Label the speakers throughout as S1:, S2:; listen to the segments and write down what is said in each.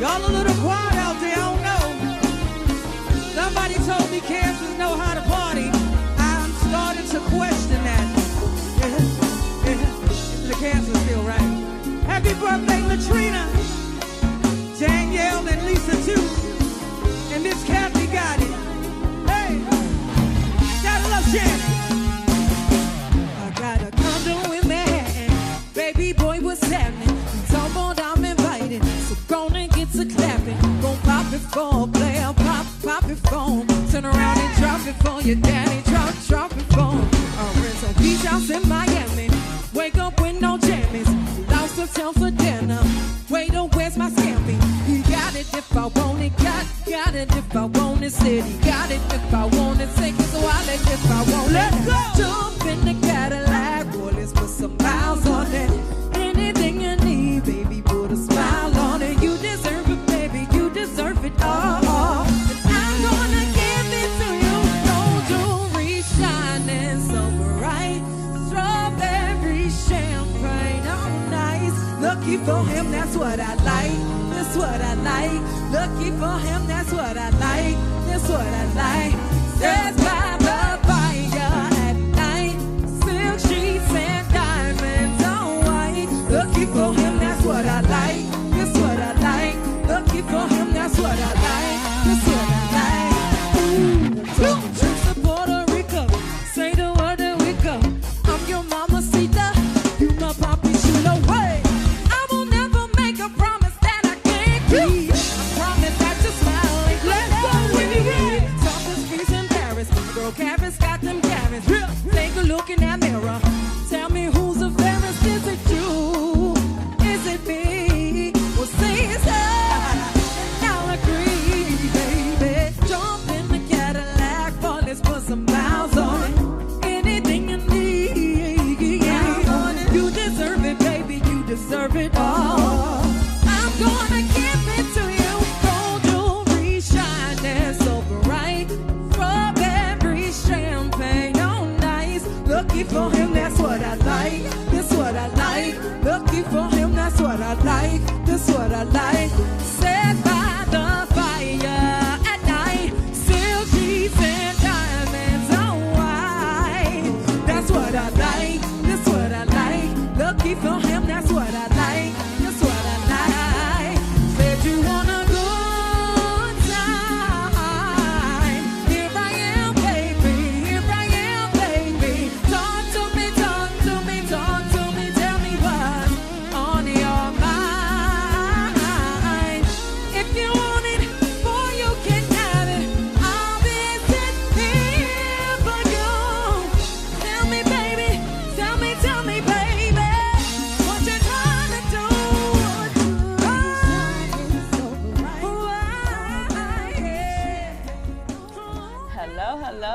S1: Y'all a little quiet out there, I don't know. Somebody told me cancers know how to party. I'm starting to question that. The cancer's still right. Happy birthday, Latrina, Danielle, and Lisa too. And Miss Kathy got it. Hey, gotta love Shannon. I got a condo in Manhattan. Baby boy, what's happening? Talk on, I'm invited. So gonna get to clapping. Gon' pop it for a player, pop it for. Turn around and drop it for your daddy. Drop it for. Rent a beach house in Miami. Wake up with no jammies. Lost the town for dinner. Wait, where's my scampi? He got it if I want it. Got it if I want it. Said he got it if I want it. Take it so I let if I want it. Let's go. Jump in the Cadillac. Boy, let's put some miles on it. Anything you need, baby, put a smile on it. You deserve it, baby. You deserve it all. And I'm gonna give it to you. Gold jewelry shining so bright. Strawberry champagne, all nice. Lucky for him, that's what I like. That's what I like. Lucky for him, that's what I like. That's what I like. Says by the fire at night. Silk sheets and diamonds on white. Lucky for him, that's what I like. That's what I like. Lucky for him, that's what I like. That's what I like. Two trips to Puerto Rico. Say the word and we go. I'm your mamacita. You my papi chulo. Way. I will never make a promise that I can't keep. I promise that you smile and let's go when you ready. Toughest streets in Paris. Girl, Cabot's got them cabins. Take a look in that mirror. Tell me who's the fairest. Is it you? Is it me? Well, say it's her. And I'll agree, baby. Jump in the Cadillac. Boy, let's put some miles on it. Anything you need. You deserve it, baby. You deserve it all. I'm gonna give it to you. Gold jewelry shining so bright. Strawberry champagne, all nice. Lucky for him, that's what I like. That's what I like. Lucky for him, that's what I like. That's what I like. Set by the fire at night. Silk sheets and diamonds on white. That's what I like. That's what I like. Lucky for him, that's what I like. That's what I like. Said you want a good time. Here I am, baby. Here I am, baby. Talk to me, talk to me, talk to me. Tell me what's on your mind. If you want it, boy, you can have it. I'll visit here for you. Tell me, baby. Tell me, baby. What you trying to do?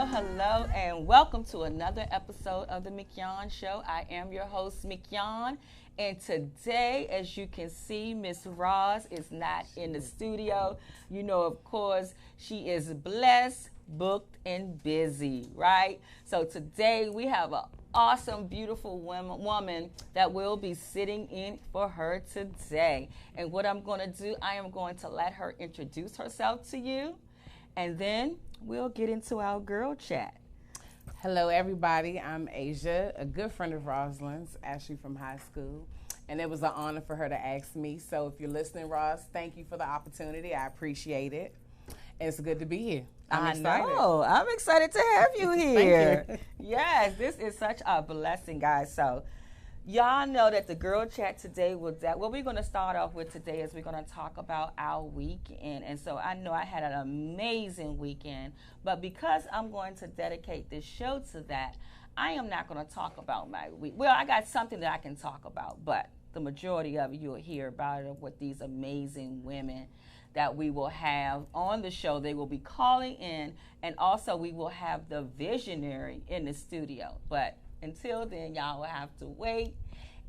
S2: Hello, and welcome to another episode of the Mignon Show. I am your host, Mignon, and today, as you can see, Miss Roz is not in the studio. You know, of course, she is blessed, booked, and busy, right? So today, we have an awesome, beautiful woman that will be sitting in for her today. And what I'm going to do, I am going to let her introduce herself to you, and then we'll get into our girl chat.
S3: Hello, everybody. I'm Asia, a good friend of Rosalind's, actually from high school. And it was an honor for her to ask me. So if you're listening, Roz, thank you for the opportunity. I appreciate it. And it's good to be here. I'm excited.
S2: know. I'm excited to have you here.
S3: Thank you.
S2: Yes, this is such a blessing, guys. So y'all know that the girl chat today was that. What we're going to start off with today is we're going to talk about our weekend. And so I know I had an amazing weekend, but because I'm going to dedicate this show to that, I am not going to talk about my week. Well, I got something that I can talk about, but the majority of you will hear about it with these amazing women that we will have on the show. They will be calling in, and also we will have the visionary in the studio. But until then, y'all will have to wait.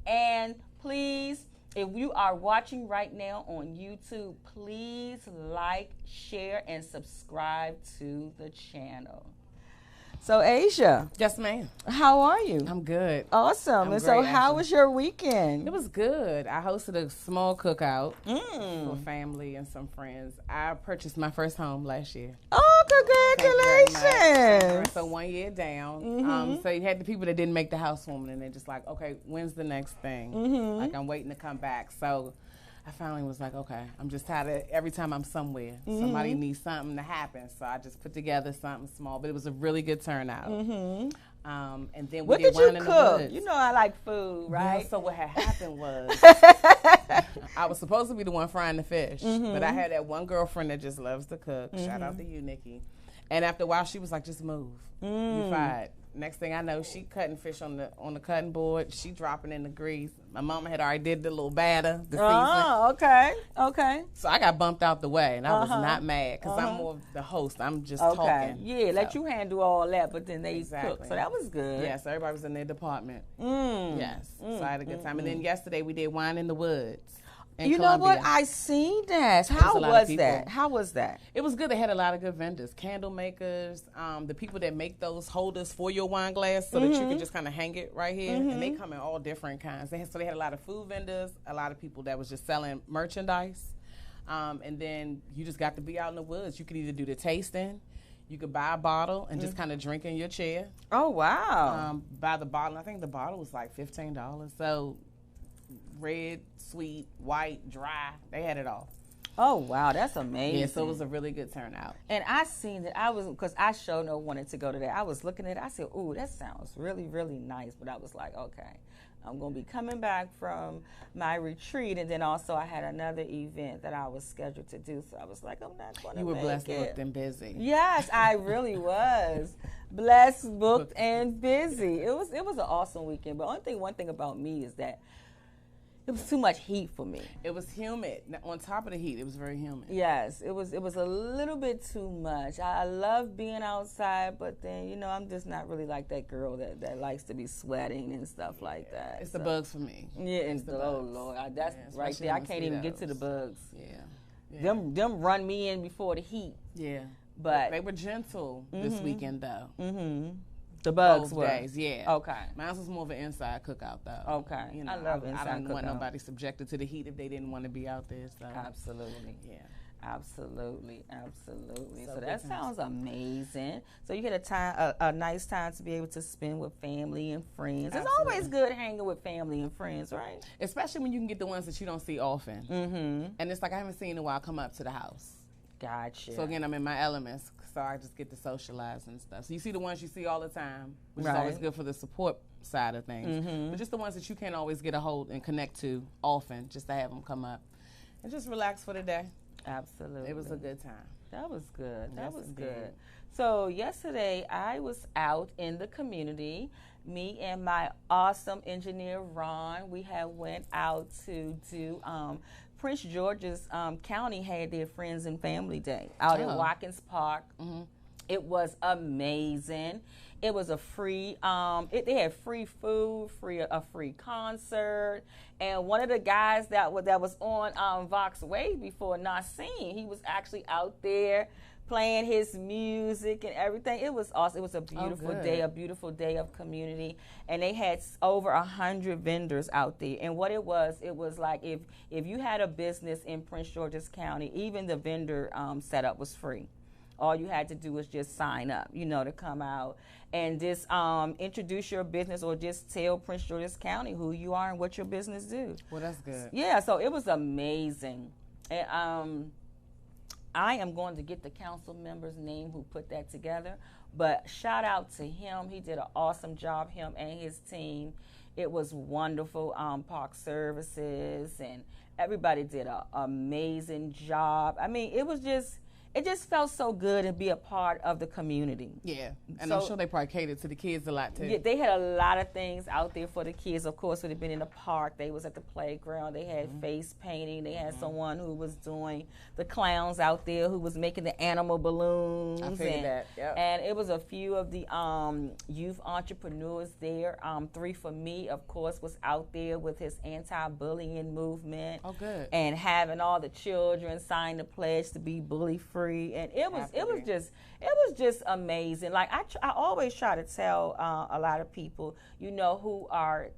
S2: And please, if you are watching right now on YouTube, please like, share, and subscribe to the channel. So Asia,
S3: Yes, ma'am.
S2: how are you?
S3: I'm good.
S2: Awesome.
S3: I'm
S2: And so
S3: great,
S2: how
S3: actually.
S2: was your weekend?
S3: It was good. I hosted a small cookout
S2: Mm.
S3: for family and some friends. I purchased my first home last year.
S2: Oh,
S3: Thank you very much.
S2: congratulations.
S3: So 1 year down.
S2: Mhm.
S3: So you had the people that didn't make the housewarming, and they're just like, okay, when's the next thing?
S2: Mhm.
S3: Like, I'm waiting to come back. So I finally was like, okay, I'm just tired of every time I'm somewhere, somebody needs something to happen. So I just put together something small, but it was a really good turnout.
S2: Mhm.
S3: And then we
S2: What
S3: did
S2: did you
S3: wine in the
S2: cook?
S3: woods.
S2: You know I like food,
S3: Well,
S2: right?
S3: so what had happened was I was supposed to be the one frying the fish,
S2: Mm-hmm.
S3: but I had that one girlfriend that just loves to cook. Shout out to you, Nikki. And after a while, she was like, "Just move. You fired." Next thing I know, she cutting fish on the cutting board. She dropping in the grease. My mama had already did the little batter, the seasoning.
S2: Oh, okay.
S3: So I got bumped out the way, and I was not mad because I'm more of the host. I'm just talking.
S2: Yeah, let
S3: So,
S2: you handle all that, but then they cook.
S3: Exactly.
S2: So that was good.
S3: Yeah, so everybody was in their department.
S2: Mm.
S3: Yes. So I had a good time. And then yesterday we did wine in the woods. In
S2: You know what?
S3: Columbia.
S2: I seen that. How
S3: a lot of
S2: was
S3: people.
S2: that? How was that?
S3: It was good. They had a lot of good vendors, candle makers, the people that make those holders for your wine glass so that you can just kind of hang it right here. And they come in all different kinds. So they had a lot of food vendors, a lot of people that was just selling merchandise. And then you just got to be out in the woods. You could either do the tasting. You could buy a bottle and just kind of drink in your chair.
S2: Oh, wow.
S3: Buy the bottle. I think the bottle was like $15. So red, sweet, white, dry. They had it all.
S2: Oh, wow. That's amazing.
S3: Yeah, so it was a really good turnout.
S2: And I seen it. I was, because I sure no wanted to go to that. I was looking at it. I said, ooh, that sounds really, really nice. But I was like, okay, I'm going to be coming back from my retreat. And then also I had another event that I was scheduled to do. So I was like, I'm not going to
S3: You were
S2: make
S3: blessed,
S2: it.
S3: booked, and busy.
S2: Yes, I really was. Blessed, booked, and busy. It was an awesome weekend. But one thing about me is that it was too much heat for me.
S3: It was humid. Now, on top of the heat, it was very humid.
S2: Yes, it was a little bit too much. I love being outside, but then, I'm just not really like that girl that likes to be sweating and stuff like that.
S3: It's the bugs for me.
S2: Yeah,
S3: It's the
S2: oh
S3: bugs.
S2: Lord, that's
S3: Yeah,
S2: right
S3: especially
S2: there. I
S3: in
S2: can't even get to the
S3: mosquitoes.
S2: bugs.
S3: Yeah.
S2: Them run me in before the heat.
S3: Yeah.
S2: But
S3: They were gentle this weekend, though.
S2: the bugs
S3: Both
S2: were.
S3: days, yeah.
S2: Okay.
S3: Mine was more of an inside cookout, though.
S2: Okay.
S3: I
S2: love
S3: I
S2: inside
S3: didn't want
S2: cookout.
S3: nobody subjected to the heat if they didn't want to be out there. So.
S2: Absolutely.
S3: Yeah.
S2: Absolutely.
S3: So
S2: So
S3: good
S2: that
S3: times.
S2: sounds amazing. So you had a nice time to be able to spend with family and friends. It's
S3: Absolutely.
S2: always good hanging with family and friends, right?
S3: Especially when you can get the ones that you don't see often.
S2: Mm-hmm.
S3: And it's like I haven't seen in a while come up to the house.
S2: Gotcha.
S3: So again, I'm in my elements, so I just get to socialize and stuff. So you see the ones you see all the time, which is always
S2: Right.
S3: good for the support side of things. But just the ones that you can't always get a hold and connect to often, just to have them come up and just relax for the day.
S2: Absolutely.
S3: It was a good time.
S2: That was good. That
S3: Yes,
S2: was
S3: indeed.
S2: good. So yesterday I was out in the community. Me and my awesome engineer Ron, we had went out to do Prince George's County had their Friends and Family Day out at
S3: Oh.
S2: Watkins Park. It was amazing. It was a free. They had free food, a free concert, and one of the guys that was on Vox Wave before, Nassim, he was actually out there playing his music and everything. It was awesome. It was a beautiful
S3: good.
S2: day, a beautiful day of community, and they had over 100 vendors out there. And what it was like if you had a business in Prince George's County, even the vendor setup was free. All you had to do was just sign up, to come out and just introduce your business or just tell Prince George's County who you are and what your business do.
S3: Well, that's good.
S2: Yeah, so it was amazing. And I am going to get the council member's name who put that together, but shout out to him. He did an awesome job, him and his team. It was wonderful. Park Services and everybody did an amazing job. I mean, it just felt so good to be a part of the community.
S3: Yeah, and I'm
S2: So-
S3: sure they probably catered to the kids a lot too.
S2: Yeah, they had a lot of things out there for the kids. Of course, would have been in the park. They was at the playground. They had face painting. They had someone who was doing the clowns out there who was making the animal balloons.
S3: I figured that, yep.
S2: And it was a few of the youth entrepreneurs there. 3 for Me, of course, was out there with his anti-bullying movement.
S3: Oh, good.
S2: And having all the children sign the pledge to be bully-free. free, and it was just amazing. Like I always try to tell a lot of people, who are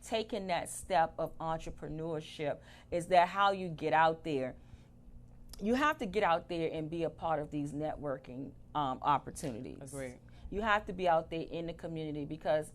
S2: taking that step of entrepreneurship, is that how you get out there. You have to get out there and be a part of these networking opportunities.
S3: Agreed.
S2: You have to be out there in the community because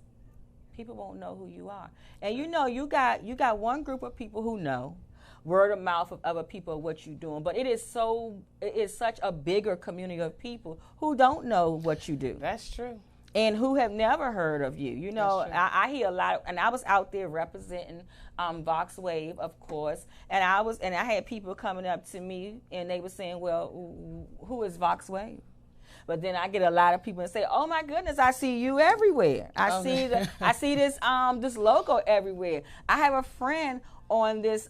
S2: people won't know who you are. And you got one group of people who know, word of mouth of other people what you're doing. But it is such a bigger community of people who don't know what you do.
S3: That's true.
S2: And who have never heard of you. I hear a lot, and I was out there representing Vox Wave, of course, and I had people coming up to me and they were saying, well, who is Vox Wave? But then I get a lot of people and say, "Oh my goodness, I see you everywhere. I see this logo everywhere. I have a friend on this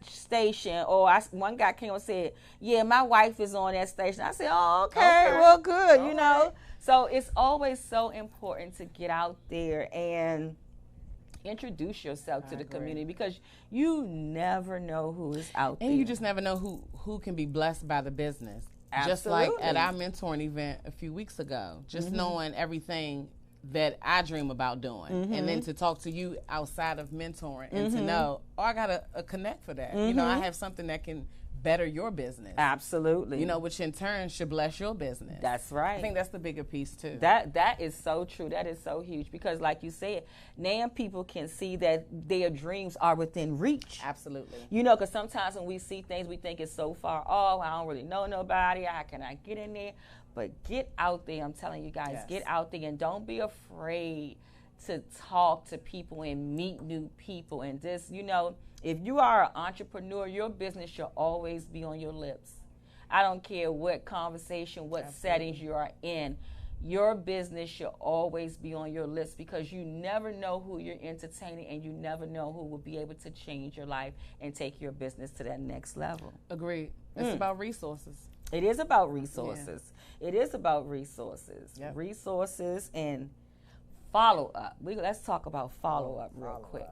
S2: station," or one guy came and said, "Yeah, my wife is on that station." I said, "Oh, okay. Well, good, Right. So it's always so important to get out there and introduce yourself to the community because you never know who is out there.
S3: And you just never know who can be blessed by the business. Absolutely. Just like at our mentoring event a few weeks ago, just knowing everything that I dream about doing, and then to talk to you outside of mentoring and to know, I got a connect for that. I have something that can better your business.
S2: Absolutely.
S3: Which in turn should bless your business.
S2: That's right.
S3: I think that's the bigger piece too.
S2: That is so true. That is so huge because like you said, now people can see that their dreams are within reach.
S3: Absolutely.
S2: Because sometimes when we see things, we think it's so far off. I don't really know nobody. How can I get in there? But get out there. I'm telling you guys, get out there and don't be afraid to talk to people and meet new people. And this, if you are an entrepreneur, your business should always be on your lips. I don't care what conversation, what settings you are in. Your business should always be on your lips because you never know who you're entertaining and you never know who will be able to change your life and take your business to that next level.
S3: Agreed. It's about resources.
S2: It is about resources. Yeah. It is about resources. Yep. Resources and follow-up. Let's talk about follow-up real quick.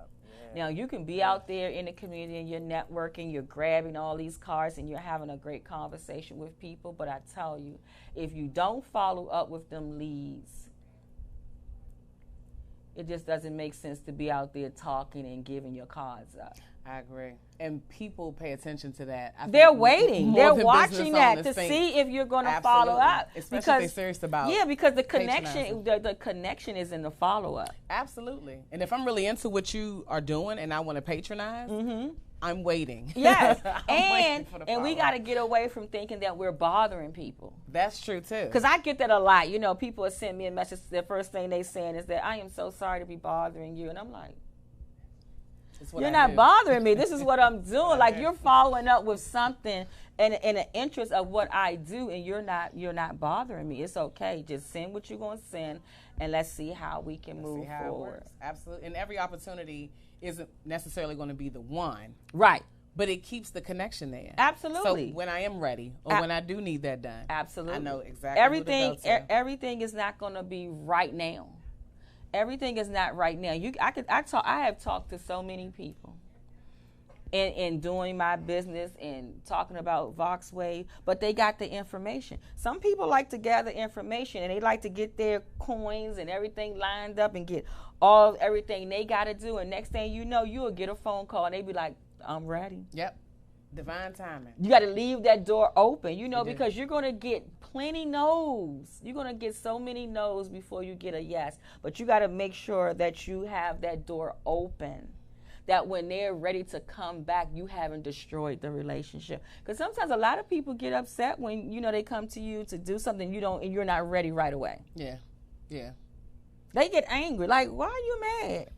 S2: Now, you can be out there in the community and you're networking, you're grabbing all these cards and you're having a great conversation with people. But I tell you, if you don't follow up with them leads, it just doesn't make sense to be out there talking and giving your cards up.
S3: I agree. And people pay attention to that.
S2: They're waiting. They're watching that to see if you're going to follow up.
S3: Especially if they're serious about
S2: because the connection is in the follow-up.
S3: Absolutely. And if I'm really into what you are doing and I want to patronize, I'm waiting.
S2: Yes. and we got to get away from thinking that we're bothering people.
S3: That's true, too.
S2: Because I get that a lot. People have sent me a message. The first thing they saying is that I am so sorry to be bothering you. And I'm like, you're not bothering me. This is what I'm doing. Like you're following up with something in the interest of what I do, and you're not bothering me. It's okay. Just send what you're going to send, and let's see how we can move forward.
S3: Absolutely. And every opportunity isn't necessarily going to be the one.
S2: Right.
S3: But it keeps the connection there.
S2: Absolutely.
S3: So when I am ready, or when I do need that done,
S2: absolutely,
S3: I know exactly
S2: everything is not going to be right now. Everything is not right now. I have talked to so many people in doing my business and talking about Vox Wave, but they got the information. Some people like to gather information and they like to get their coins and everything lined up and get everything they got to do. And next thing you know, you'll get a phone call and they be like, "I'm ready."
S3: Yep. Divine timing.
S2: You got to leave that door open, because you're going to get plenty no's. You're going to get so many no's before you get a yes. But you got to make sure that you have that door open, that when they're ready to come back, you haven't destroyed the relationship. Because sometimes a lot of people get upset when, they come to you to do something and you're not ready right away.
S3: Yeah. Yeah.
S2: They get angry. Like, why are you mad?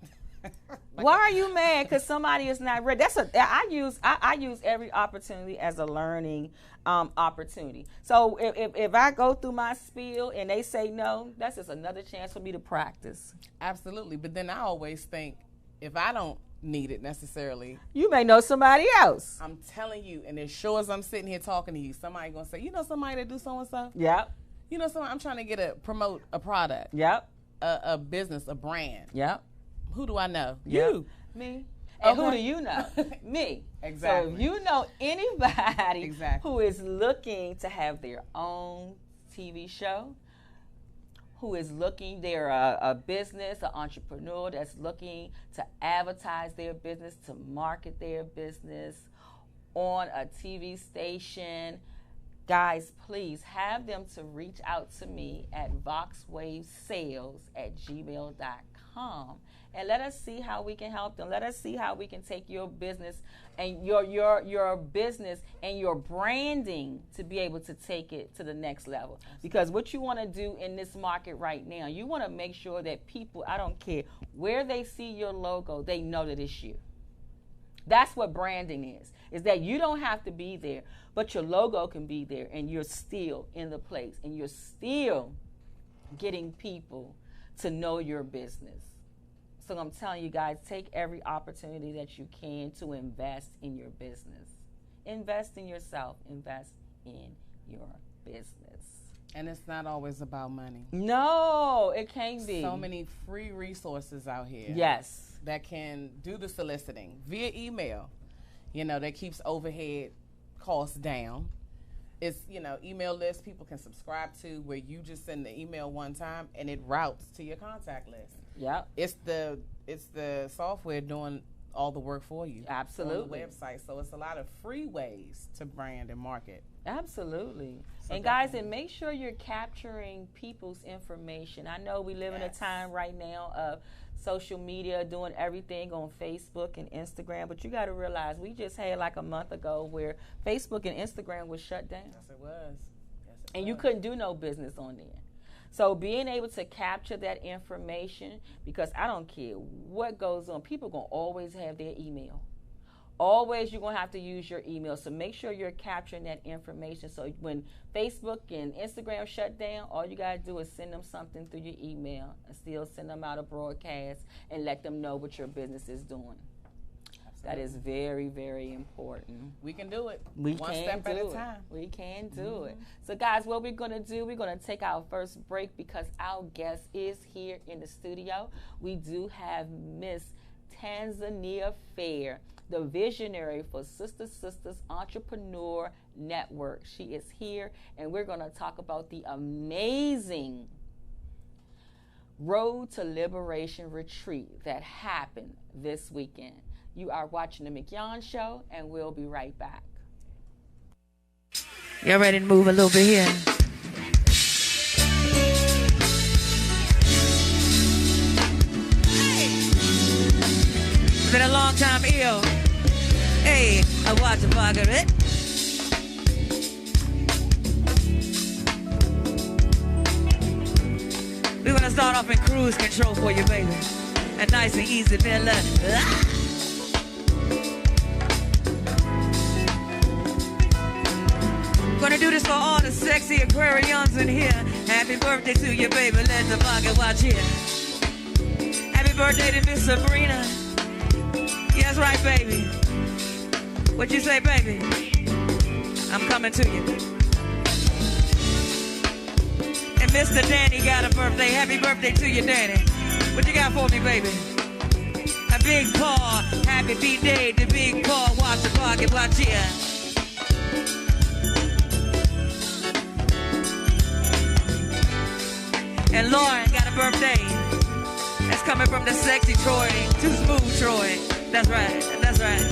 S2: Why are you mad? Because somebody is not ready. I use every opportunity as a learning opportunity. So if I go through my spiel and they say no, that's just another chance for me to practice.
S3: Absolutely. But then I always think if I don't need it necessarily,
S2: you may know somebody else.
S3: I'm telling you, and as sure as I'm sitting here talking to you, somebody gonna say, somebody that do so and so.
S2: Yep.
S3: I'm trying to promote a product.
S2: Yep.
S3: A business, a brand.
S2: Yep.
S3: Who do I know?
S2: Yep.
S3: You.
S2: Me. And who do you know? Me.
S3: Exactly.
S2: So if you know anybody
S3: Exactly.
S2: who is looking to have their own TV show, who is looking, they're a business, an entrepreneur that's looking to advertise their business, to market their business on a TV station, guys, please have them to reach out to me at voxwavesales@gmail.com and let us see how we can help them. Let us see how we can take your business and your business and your branding to be able to take it to the next level. Because what you want to do in this market right now, you want to make sure that people, I don't care where they see your logo, they know that it's you. That's what branding is that you don't have to be there, but your logo can be there and you're still in the place and you're still getting people to know your business. So I'm telling you guys, take every opportunity that you can to invest in your business. Invest in yourself. Invest in your business.
S3: And it's not always about money.
S2: No, it can't be.
S3: So many free resources out here.
S2: Yes.
S3: That can do the soliciting via email. You know, that keeps overhead costs down. It's, you know, email lists people can subscribe to where you just send the email one time and it routes to your contact list.
S2: Yep.
S3: It's the software doing all the work for you.
S2: Absolutely.
S3: On the website. So it's a lot of free ways to brand and market.
S2: Absolutely.
S3: So
S2: and guys, and make sure you're capturing people's information. I know we live in a time right now of social media, doing everything on Facebook and Instagram, but you got to realize we just had like a month ago where Facebook and Instagram was shut down.
S3: Yes, it was.
S2: And you couldn't do no business on there. So being able to capture that information, because I don't care what goes on, people going to always have their email. Always you're going to have to use your email. So make sure you're capturing that information. So when Facebook and Instagram shut down, all you got to do is send them something through your email and still send them out a broadcast and let them know what your business is doing. That is very, very important.
S3: We can do it.
S2: We
S3: One
S2: can
S3: step
S2: do
S3: at a
S2: it.
S3: time.
S2: We can do it. So, guys, what we're going to do, we're going to take our first break because our guest is here in the studio. We do have Miss Tanzania Fair, the visionary for Sisters Entrepreneur Network. She is here, and we're going to talk about the amazing Road to Liberation retreat that happened this weekend. You are watching the Mignon Show, and we'll be right back.
S4: Y'all ready to move a little bit here? Hey! Been a long time ill. Hey, I watch the bugger it. We're gonna start off in cruise control for you, baby. And nice and easy, Bella. Gonna do this for all the sexy Aquarians in here. Happy birthday to you, baby. Let the pocket watch here. Happy birthday to Miss Sabrina. Yes, right, baby. What you say, baby? I'm coming to you. And Mr. Danny got a birthday. Happy birthday to you, Danny. What you got for me, baby? A big paw. Happy B-Day to Big Paw. Watch the pocket watch here. And Lauren got a birthday. That's coming from the sexy Troy. Too smooth, Troy. That's right. That's right.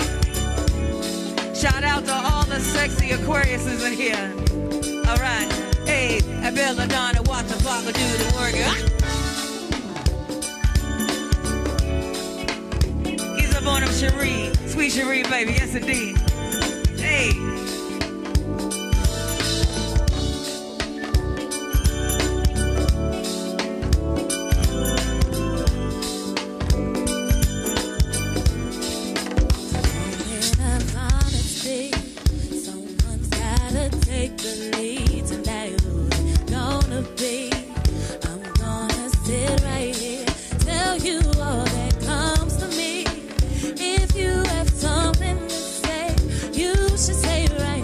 S4: Shout out to all the sexy Aquariuses in here. All right. Hey, I Bella Donna, watch the clock do the work. He's up on him, Cherie. Sweet Cherie, baby. Yes, indeed. Hey.
S5: Something to say, you should say it right.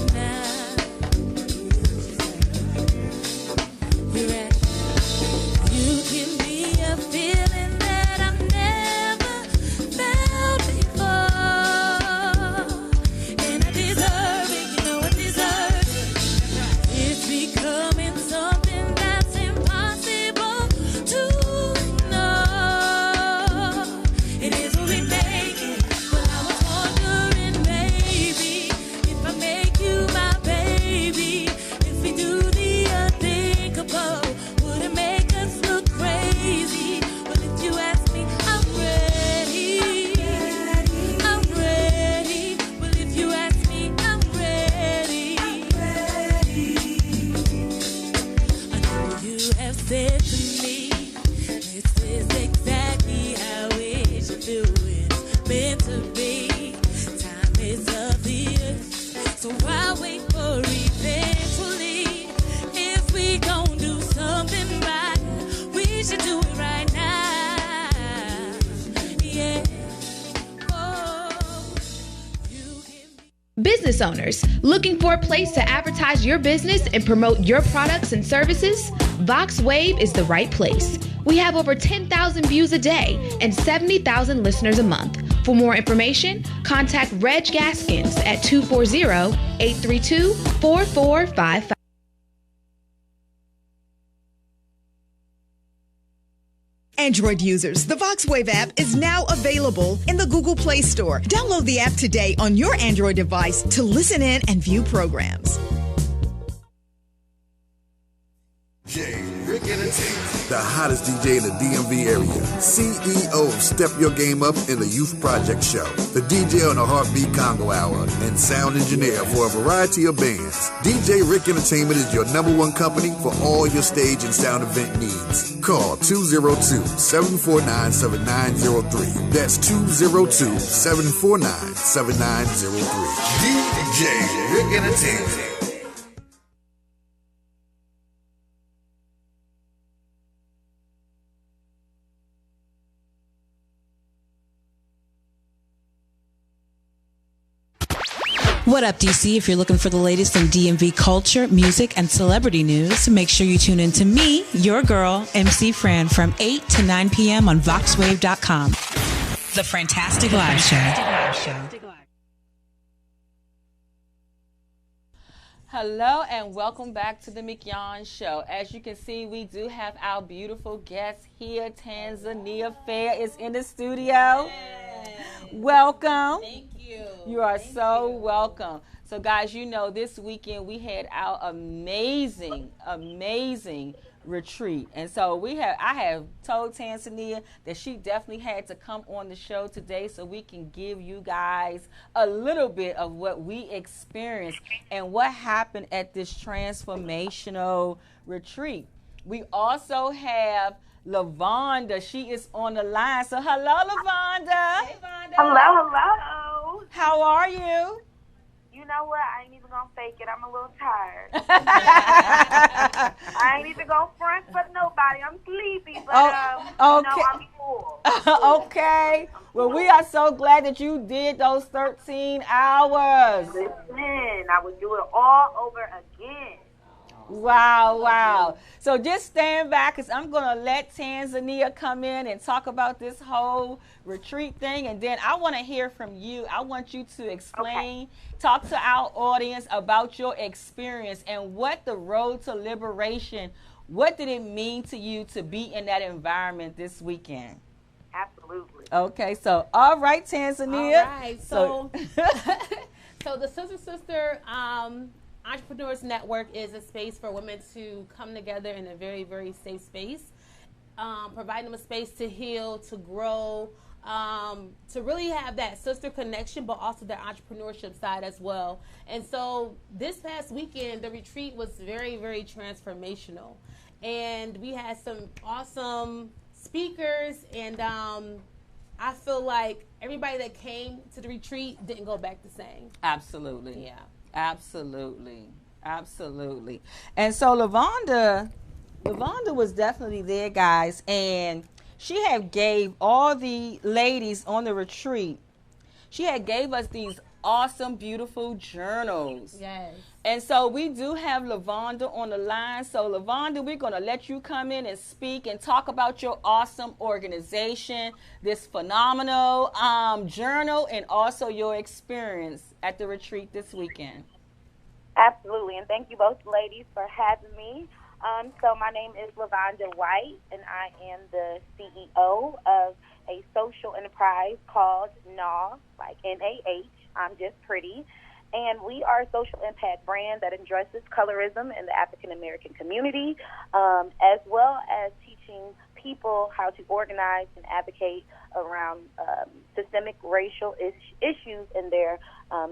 S5: Business owners, looking for a place to advertise your business and promote your products and services? VoxWave is the right place. We have over 10,000 views a day and 70,000 listeners a month. For more information, contact Reg Gaskins at 240-832-4455.
S6: Android users, the VoxWave app is now available in the Google Play Store. Download the app today on your Android device to listen in and view programs.
S7: The hottest DJ in the DMV area, CEO of Step Your Game Up in the Youth Project Show, the DJ on the Heartbeat Congo Hour, and sound engineer for a variety of bands. DJ Rick Entertainment is your #1 company for all your stage and sound event needs. Call 202-749-7903. That's 202-749-7903. DJ Rick Entertainment.
S8: What up, DC? If you're looking for the latest in DMV culture, music, and celebrity news, make sure you tune in to me, your girl, MC Fran, from 8 to 9 p.m. on VoxWave.com. The Fantastic Live Show.
S2: Hello and welcome back to the Mignon Show. As you can see, we do have our beautiful guest here. Tanzania Fair is in the studio. Welcome.
S3: Thank you.
S2: You are so welcome. So guys, you know, this weekend we had our amazing retreat. And so I have told Tanzania that she definitely had to come on the show today so we can give you guys a little bit of what we experienced and what happened at this transformational retreat. We also have LaVonda. She is on the line. So hello, LaVonda.
S9: Hey, Vonda. Hello.
S2: How are you?
S9: You know what? I ain't even gonna fake it. I'm a little tired. I ain't even gonna front for nobody. I'm sleepy, but
S2: okay.
S9: I'm full.
S2: Okay. Well, we are so glad that you did those 13 hours.
S9: Listen, I would do it all over again.
S2: Wow. So just stand back because I'm going to let Tanzania come in and talk about this whole retreat thing. And then I want to hear from you. I want you to explain, talk to our audience about your experience and what the road to liberation, what did it mean to you to be in that environment this weekend?
S9: Absolutely.
S2: Okay. So, all right, Tanzania.
S10: All right. So the Sister Entrepreneurs Network is a space for women to come together in a very, very safe space, providing them a space to heal, to grow, to really have that sister connection, but also their entrepreneurship side as well. And so this past weekend, the retreat was very, very transformational. And we had some awesome speakers, and I feel like everybody that came to the retreat didn't go back the same.
S2: Absolutely.
S10: Yeah.
S2: Absolutely. And so LaVonda was definitely there, guys, and she had gave all the ladies on the retreat, she had gave us these awesome, beautiful journals.
S10: Yes.
S2: And so we do have LaVonda on the line. So LaVonda, we're going to let you come in and speak and talk about your awesome organization, this phenomenal journal, and also your experience at the retreat this weekend.
S9: Absolutely, and thank you both ladies for having me. So my name is LaVonda White, and I am the CEO of a social enterprise called NAH, like N-A-H, I'm Just Pretty. And we are a social impact brand that addresses colorism in the African-American community, as well as teaching people how to organize and advocate around systemic racial issues in their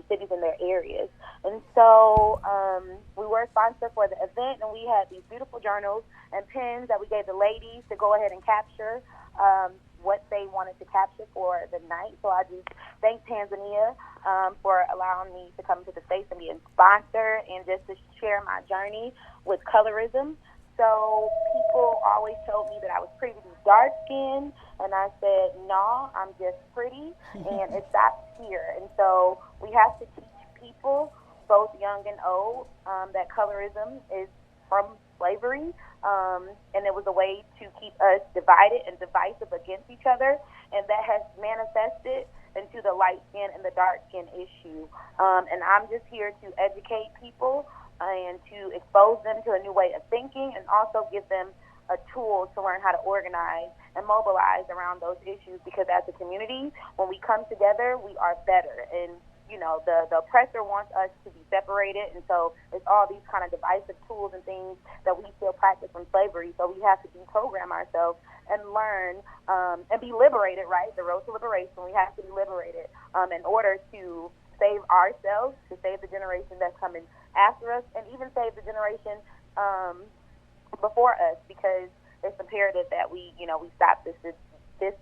S9: cities and their areas. And so we were a sponsor for the event, and we had these beautiful journals and pens that we gave the ladies to go ahead and capture what they wanted to capture for the night. So I just thank Tanzania for allowing me to come to the States and be a sponsor and just to share my journey with colorism. So people always told me that I was pretty dark-skinned, and I said, no, I'm just pretty, and it stops here. And so we have to teach people, both young and old, that colorism is from slavery, and it was a way to keep us divided and divisive against each other, and that has manifested into the light skin and the dark skin issue. And I'm just here to educate people and to expose them to a new way of thinking, and also give them a tool to learn how to organize and mobilize around those issues, because as a community, when we come together, we are better. And you know, the oppressor wants us to be separated, and so it's all these kind of divisive tools and things that we still practice from slavery. So we have to deprogram ourselves and learn and be liberated, right? The road to liberation, we have to be liberated in order to save ourselves, to save the generation that's coming after us, and even save the generation before us, because it's imperative that we stop this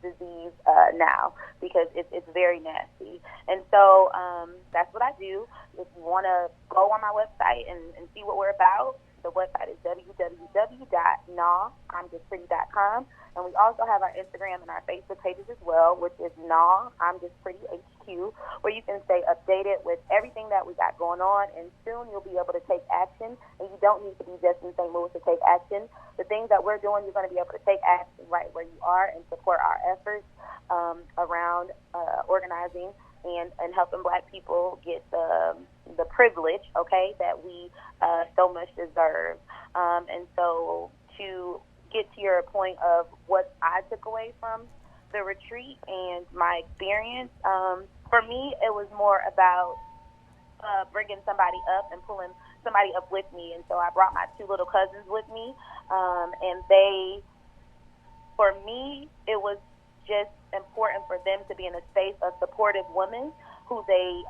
S9: disease now, because it's very nasty. And so that's what I do. If you want to go on my website and see what we're about, the website is www.nawimjustpretty.com. And we also have our Instagram and our Facebook pages as well, which is Naw I'm Just Pretty HQ, where you can stay updated with everything that we got going on. And soon you'll be able to take action, and you don't need to be just in St. Louis to take action. The things that we're doing, you're going to be able to take action right where you are and support our efforts around organizing and helping Black people get the privilege, okay, that we so much deserve. And so to get to your point of what I took away from the retreat and my experience, for me, it was more about bringing somebody up and pulling somebody up with me. And so I brought my two little cousins with me, and for me, it was just important for them to be in a space of supportive women who they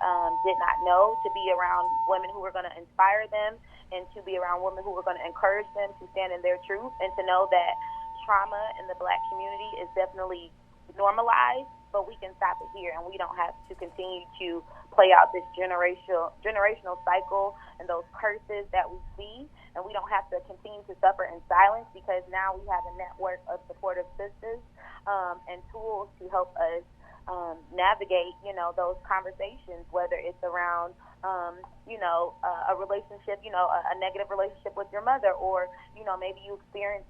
S9: did not know, to be around women who were going to inspire them, and to be around women who were going to encourage them to stand in their truth, and to know that trauma in the Black community is definitely normalized, but we can stop it here, and we don't have to continue to play out this generational cycle and those curses that we see, and we don't have to continue to suffer in silence, because now we have a network of supportive sisters and tools to help us navigate, those conversations, whether it's around, a relationship, a negative relationship with your mother, or, maybe you experience,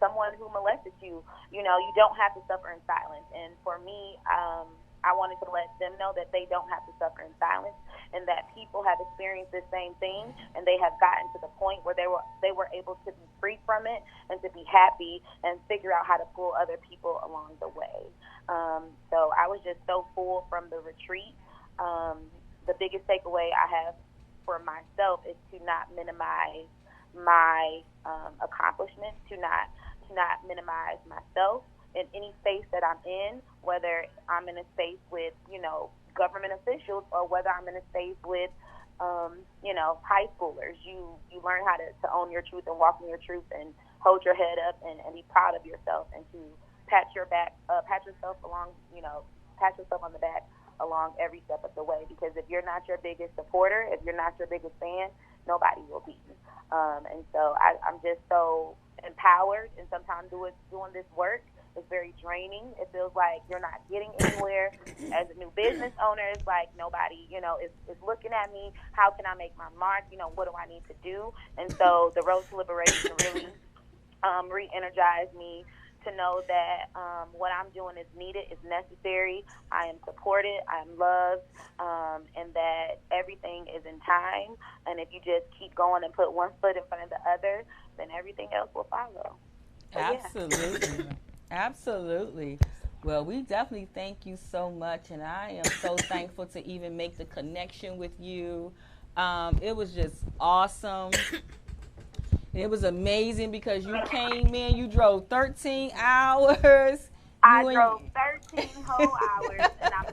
S9: someone who molested you. You don't have to suffer in silence. And for me, I wanted to let them know that they don't have to suffer in silence, and that people have experienced the same thing, and they have gotten to the point where they were able to be free from it and to be happy and figure out how to pull other people along the way. So I was just so full from the retreat. The biggest takeaway I have for myself is to not minimize my accomplishments, to not minimize myself in any space that I'm in, whether I'm in a space with, government officials, or whether I'm in a space with, high schoolers. You learn how to own your truth and walk in your truth and hold your head up and be proud of yourself, and to pat yourself on the back along every step of the way. Because if you're not your biggest supporter, if you're not your biggest fan, nobody will be. And so I'm just so empowered, and sometimes doing this work is very draining. It feels like you're not getting anywhere. As a new business owner, it's like nobody, is looking at me. How can I make my mark? What do I need to do? And so the road to liberation really re-energized me to know that what I'm doing is needed, is necessary. I am supported, I am loved, and that everything is in time. And if you just keep going and put one foot in front of the other, then everything else will follow. So,
S2: absolutely. Yeah. Absolutely. Well, we definitely thank you so much, and I am so thankful to even make the connection with you. It was just awesome. It was amazing because you came in, you drove 13 hours.
S9: I drove 13 whole hours, and I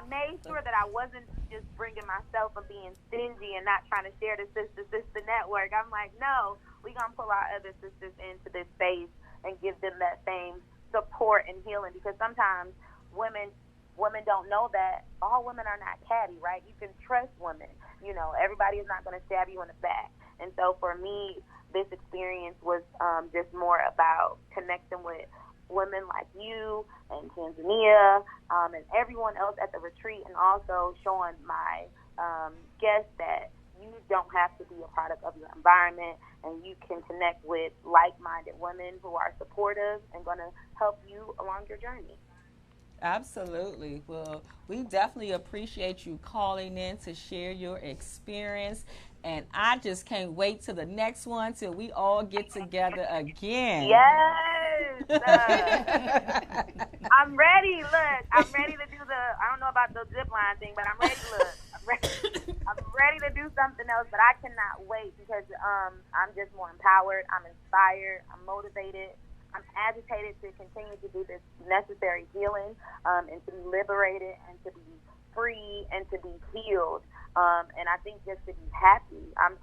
S9: made sure that I wasn't just bringing myself and being stingy and not trying to share the sister network. I'm like, no, we're going to pull our other sisters into this space and give them that same support and healing, because sometimes women don't know that all women are not catty, right? You can trust women. Everybody is not going to stab you in the back. And so for me, this experience was just more about connecting with women like you and Tanzania and everyone else at the retreat, and also showing my guests that you don't have to be a product of your environment, and you can connect with like-minded women who are supportive and going to help you along your journey.
S2: Absolutely. Well, we definitely appreciate you calling in to share your experience. And I just can't wait till the next one till we all get together again.
S9: Yes. I'm ready. Look, I'm ready to do I don't know about the zip line thing, but I'm ready. Look, I'm ready to do something else, but I cannot wait because I'm just more empowered. I'm inspired. I'm motivated. I'm agitated to continue to do this necessary healing and to be liberated and to be free and to be healed. And I think just to be happy, I'm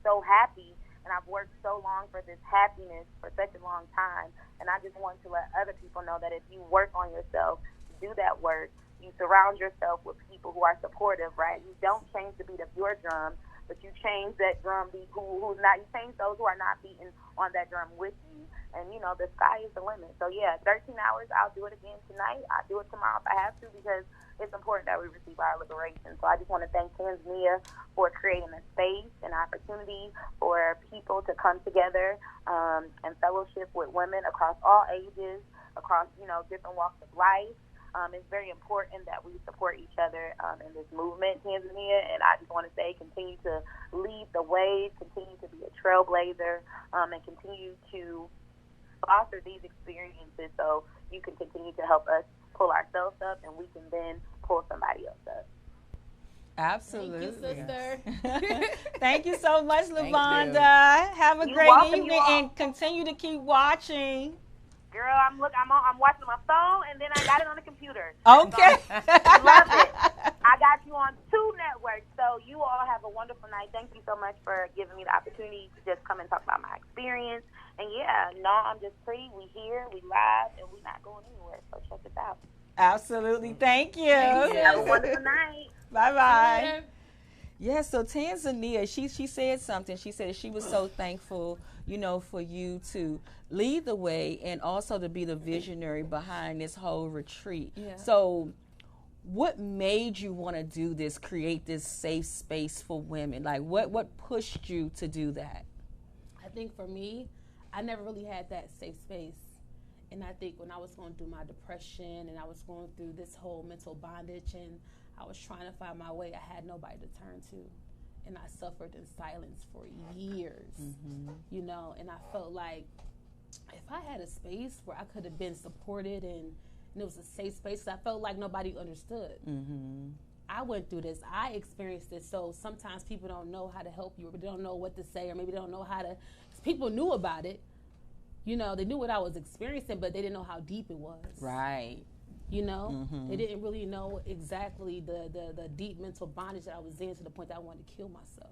S9: so happy, and I've worked so long for this happiness for such a long time. And I just want to let other people know that if you work on yourself, you do that work, you surround yourself with people who are supportive, right? You don't change the beat of your drum, but you change that drum beat who's not. You change those who are not beating on that drum with you. And, the sky is the limit. So, 13 hours, I'll do it again tonight. I'll do it tomorrow if I have to, because it's important that we receive our liberation. So I just want to thank Tanzania for creating a space and opportunity for people to come together and fellowship with women across all ages, across, different walks of life. It's very important that we support each other in this movement, Tanzania, and I just want to say continue to lead the way, continue to be a trailblazer, and continue to foster these experiences so you can continue to help us pull ourselves up, and we can then pull somebody else up.
S2: Absolutely.
S10: Thank you, sister.
S2: Thank you so much, LaVonda. Have a great evening and continue to keep watching.
S9: Girl, I'm watching my phone, and then I got it on the computer.
S2: Okay.
S9: So I love it. I got you on 2 networks, so you all have a wonderful night. Thank you so much for giving me the opportunity to just come and talk about my experience. And I'm just free. We here, we live, and we not going anywhere. So check us out.
S2: Absolutely. Thank you.
S9: Have a wonderful night.
S2: Bye-bye. Yeah, so Tanzania, she said something. She said she was so thankful, for you to lead the way and also to be the visionary behind this whole retreat.
S10: Yeah.
S2: So what made you want to do this, create this safe space for women? Like, what pushed you to do that?
S10: I think for me, I never really had that safe space. And I think when I was going through my depression and I was going through this whole mental bondage and I was trying to find my way, I had nobody to turn to. And I suffered in silence for years, and I felt like if I had a space where I could have been supported and it was a safe space, I felt like nobody understood. I went through this. I experienced this. So sometimes people don't know how to help you, or they don't know what to say, or maybe they don't know how to. People knew about it. They knew what I was experiencing, but they didn't know how deep it was.
S2: Right.
S10: They didn't really know exactly the deep mental bondage that I was in, to the point that I wanted to kill myself.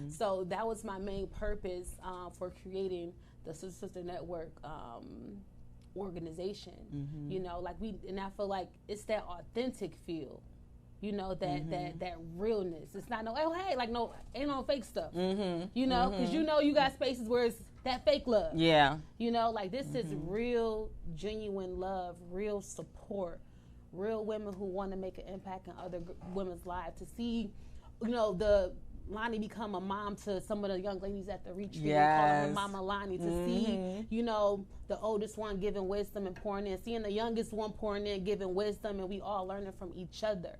S10: So that was my main purpose for creating the Sister Network organization. And I feel like it's that authentic feel. That realness. It's not ain't no fake stuff. Because you got spaces where it's that fake love.
S2: Yeah.
S10: This is real, genuine love, real support, real women who want to make an impact in other women's lives. To see, the Lonnie become a mom to some of the young ladies at the retreat.
S2: Yes.
S10: We call her Mama Lonnie. To see, the oldest one giving wisdom and pouring in, seeing the youngest one pouring in, giving wisdom, and we all learning from each other.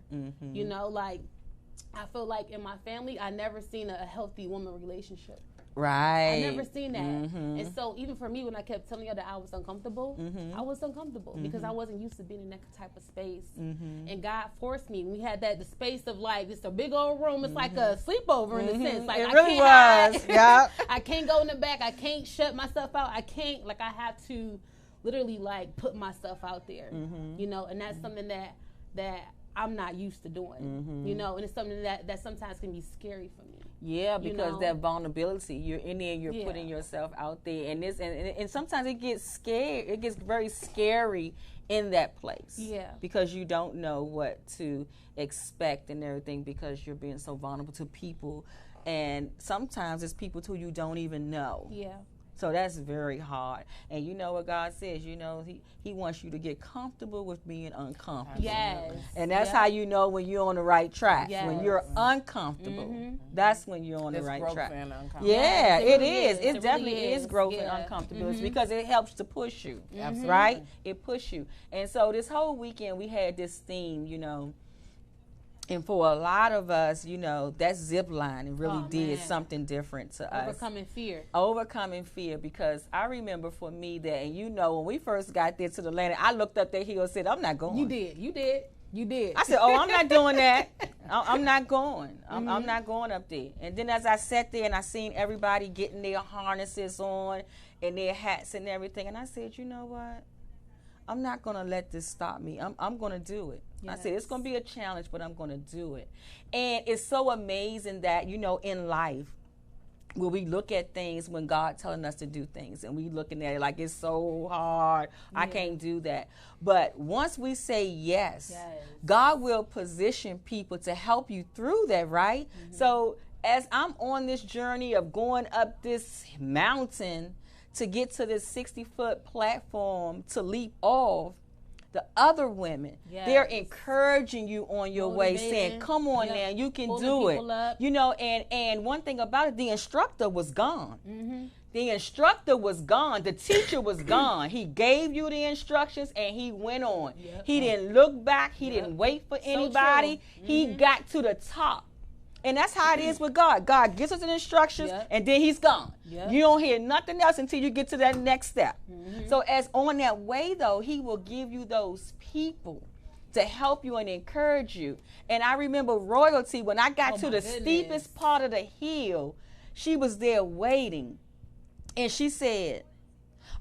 S10: I feel like in my family, I never seen a healthy woman relationship.
S2: Right.
S10: I never seen that. And so even for me, when I kept telling her that I was uncomfortable, I was uncomfortable because I wasn't used to being in that type of space. And God forced me. We had the space of it's a big old room. It's like a sleepover in a sense. Like,
S2: it
S10: I
S2: really
S10: can't
S2: was. Yeah.
S10: I can't go in the back. I can't shut myself out. I can't, I have to literally put myself out there, and that's something that I'm not used to doing, and it's something that sometimes can be scary for me.
S2: Yeah, because that vulnerability, you're in there, you're putting yourself out there, and sometimes it gets scared. It gets very scary in that place.
S10: Yeah,
S2: because you don't know what to expect and everything, because you're being so vulnerable to people, and sometimes it's people who you don't even know.
S10: Yeah.
S2: So that's very hard. And you know what God says, you know, he wants you to get comfortable with being uncomfortable.
S10: Yes.
S2: And that's how you know when you're on the right track.
S10: Yes.
S2: When you're uncomfortable, that's when you're on the right
S3: growth
S2: track.
S3: and uncomfortable.
S2: Yeah,
S10: Yes,
S2: it
S10: really
S2: is.
S10: is.
S2: It
S10: It
S2: definitely
S10: really
S2: is
S10: is.
S2: growth
S10: Yeah.
S2: and uncomfortability because it helps to push you, right? It pushes you. And so this whole weekend we had this theme, you know, and for a lot of us, you know, that zip line it really did something different to us. Overcoming fear, because I remember for me that, and you know, when we first got there to the landing, I looked up that hill and said, I'm not going.
S10: You did.
S2: I said, oh, I'm not doing that. I'm not going. I'm not going up there. And then as I sat there and I seen everybody getting their harnesses on and their hats and everything, and I said, you know what? I'm not going to let this stop me. I'm going to do it. Yes. I said, it's going to be a challenge, but I'm going to do it. And it's so amazing that, you know, in life, when we look at things, when God telling us to do things, and we looking at it like it's so hard, I can't do that. But once we say yes, God will position people to help you through that, right? So as I'm on this journey of going up this mountain to get to this 60-foot platform to leap off, the other women, they're encouraging you on your way, saying, come on now, you can do it. Up. You know, and one thing about it, the instructor was gone. The instructor was gone. The teacher was gone. He gave you the instructions and he went on. He didn't look back. He didn't wait for anybody. He got to the top. And that's how it is with God. God gives us the instructions and then he's gone. You don't hear nothing else until you get to that next step. So as on that way, though, he will give you those people to help you and encourage you. And I remember Royalty, when I got to the steepest part of the hill, she was there waiting. And she said,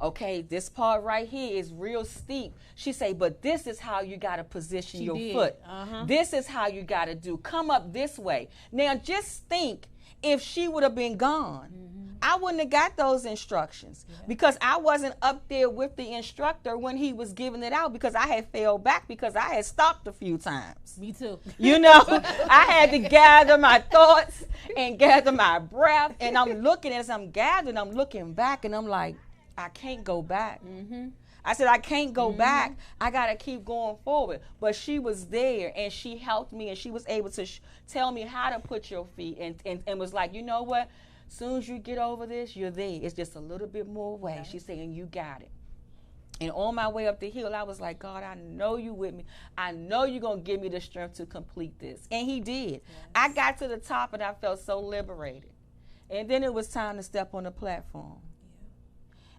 S2: okay, this part right here is real steep. She said, but this is how you got to position your foot. This is how you got to do. Come up this way. Now, just think if she would have been gone. I wouldn't have got those instructions because I wasn't up there with the instructor when he was giving it out, because I had fell back because I had stopped a few times.
S10: Me too.
S2: You know, I had to gather my thoughts and gather my breath. And I'm looking, as I'm gathering, I'm looking back and I'm like, I can't go back. I said, I can't go back. I got to keep going forward. But she was there and she helped me and she was able to tell me how to put your feet and was like, you know what? Soon as you get over this, you're there. It's just a little bit more way. She's saying, you got it. And on my way up the hill, I was like, God, I know you with me. I know you're going to give me the strength to complete this. And he did. I got to the top and I felt so liberated. And then it was time to step on the platform.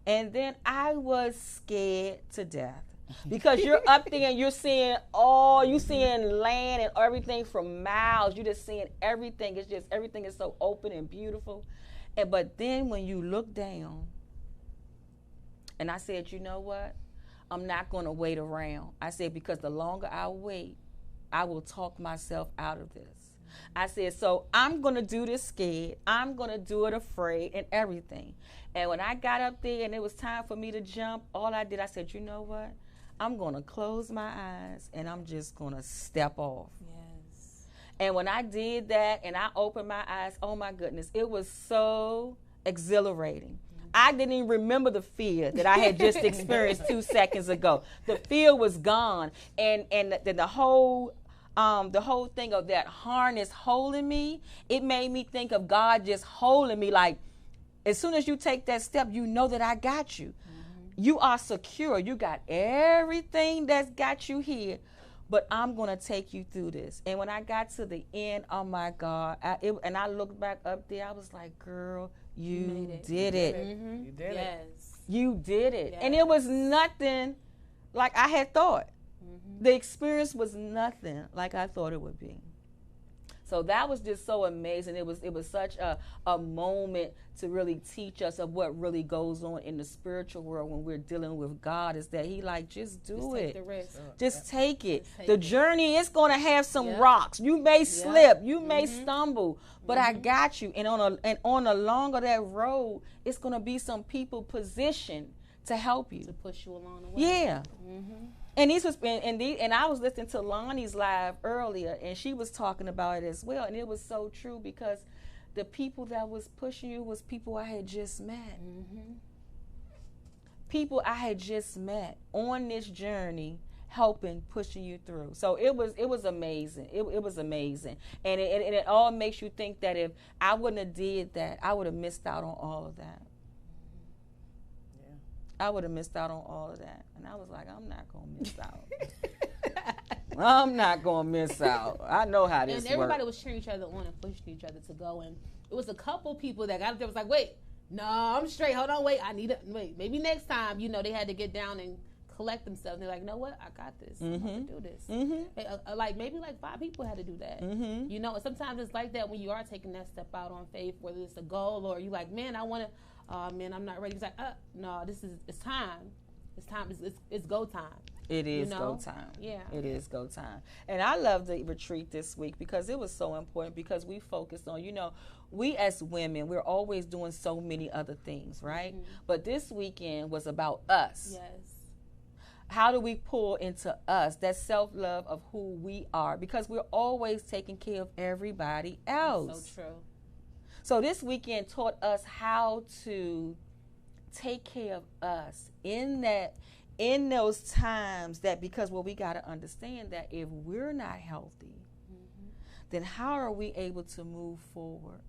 S2: And then I was scared to death because you're up there and you're seeing land and everything from miles. You're just seeing everything. It's just, everything is so open and beautiful. But then when you look down, and I said, you know what? I'm not going to wait around. I said, because the longer I wait, I will talk myself out of this. I said, so I'm going to do this scared. I'm going to do it afraid and everything. And when I got up there and it was time for me to jump, all I did, I said, you know what? I'm going to close my eyes and I'm just going to step off. Yes. And when I did that and I opened my eyes, oh my goodness, it was so exhilarating. I didn't even remember the fear that I had just experienced 2 seconds ago. The fear was gone. And the whole thing of that harness holding me, it made me think of God just holding me, like, as soon as you take that step, you know that I got you. You are secure. You got everything that's got you here, but I'm going to take you through this. And when I got to the end, oh my God, and I looked back up there, I was like, girl, you did it.
S3: You did it.
S2: You did it. And it was nothing like I had thought. The experience was nothing like I thought it would be. So that was just so amazing. It was such a moment to really teach us of what really goes on in the spiritual world when we're dealing with God, is that he like, just do it.
S10: Take the risk.
S2: Just take it. The journey is going to have some rocks. You may slip. You may stumble. But I got you. And on the longer that road, it's going to be some people positioned to help you.
S10: To push you along the way.
S2: Yeah. And and I was listening to Lonnie's live earlier, and she was talking about it as well, and it was so true because the people that was pushing you was people I had just met. people I had just met on this journey, helping, pushing you through. So it was amazing. It was amazing. And it all makes you think that if I wouldn't have did that, I would have missed out on all of that. I would have missed out on all of that. And I was like, I'm not going to miss out. I'm not going to miss out. I know how this works.
S10: And everybody was cheering each other on and pushing each other to go. And it was a couple people that got up there was like, wait, no, I'm straight. Hold on, wait. Wait, maybe next time, they had to get down and collect themselves. And they're like, you know what? I got this. I'm going to do this. Maybe 5 people had to do that. And sometimes it's like that when you are taking that step out on faith, whether it's a goal or you like, man, I want to, man, I'm not ready. It's like, no, it's time. It's time. It's go time.
S2: It is go time.
S10: Yeah.
S2: It is go time. And I love the retreat this week because it was so important because we focused on, we as women, we're always doing so many other things, right? But this weekend was about us.
S10: Yes.
S2: How do we pull into us that self-love of who we are? Because we're always taking care of everybody else.
S10: So true.
S2: So this weekend taught us how to take care of us in those times because we got to understand that if we're not healthy, then how are we able to move forward?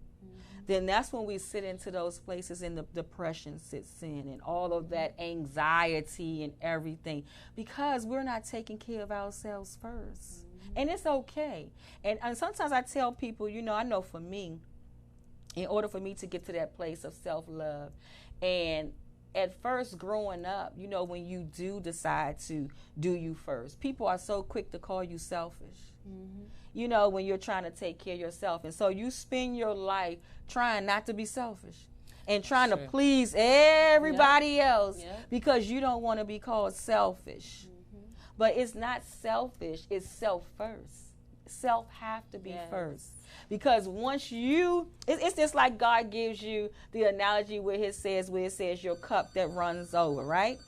S2: Then that's when we sit into those places and the depression sits in and all of that anxiety and everything because we're not taking care of ourselves first. And it's okay. And sometimes I tell people, I know for me, in order for me to get to that place of self-love, and at first growing up, when you do decide to do you first, people are so quick to call you selfish. When you're trying to take care of yourself. And so you spend your life trying not to be selfish and trying to please everybody else because you don't want to be called selfish. But it's not selfish, it's self first. Self have to be first. Because once it's just like God gives you the analogy where it says your cup that runs over, right?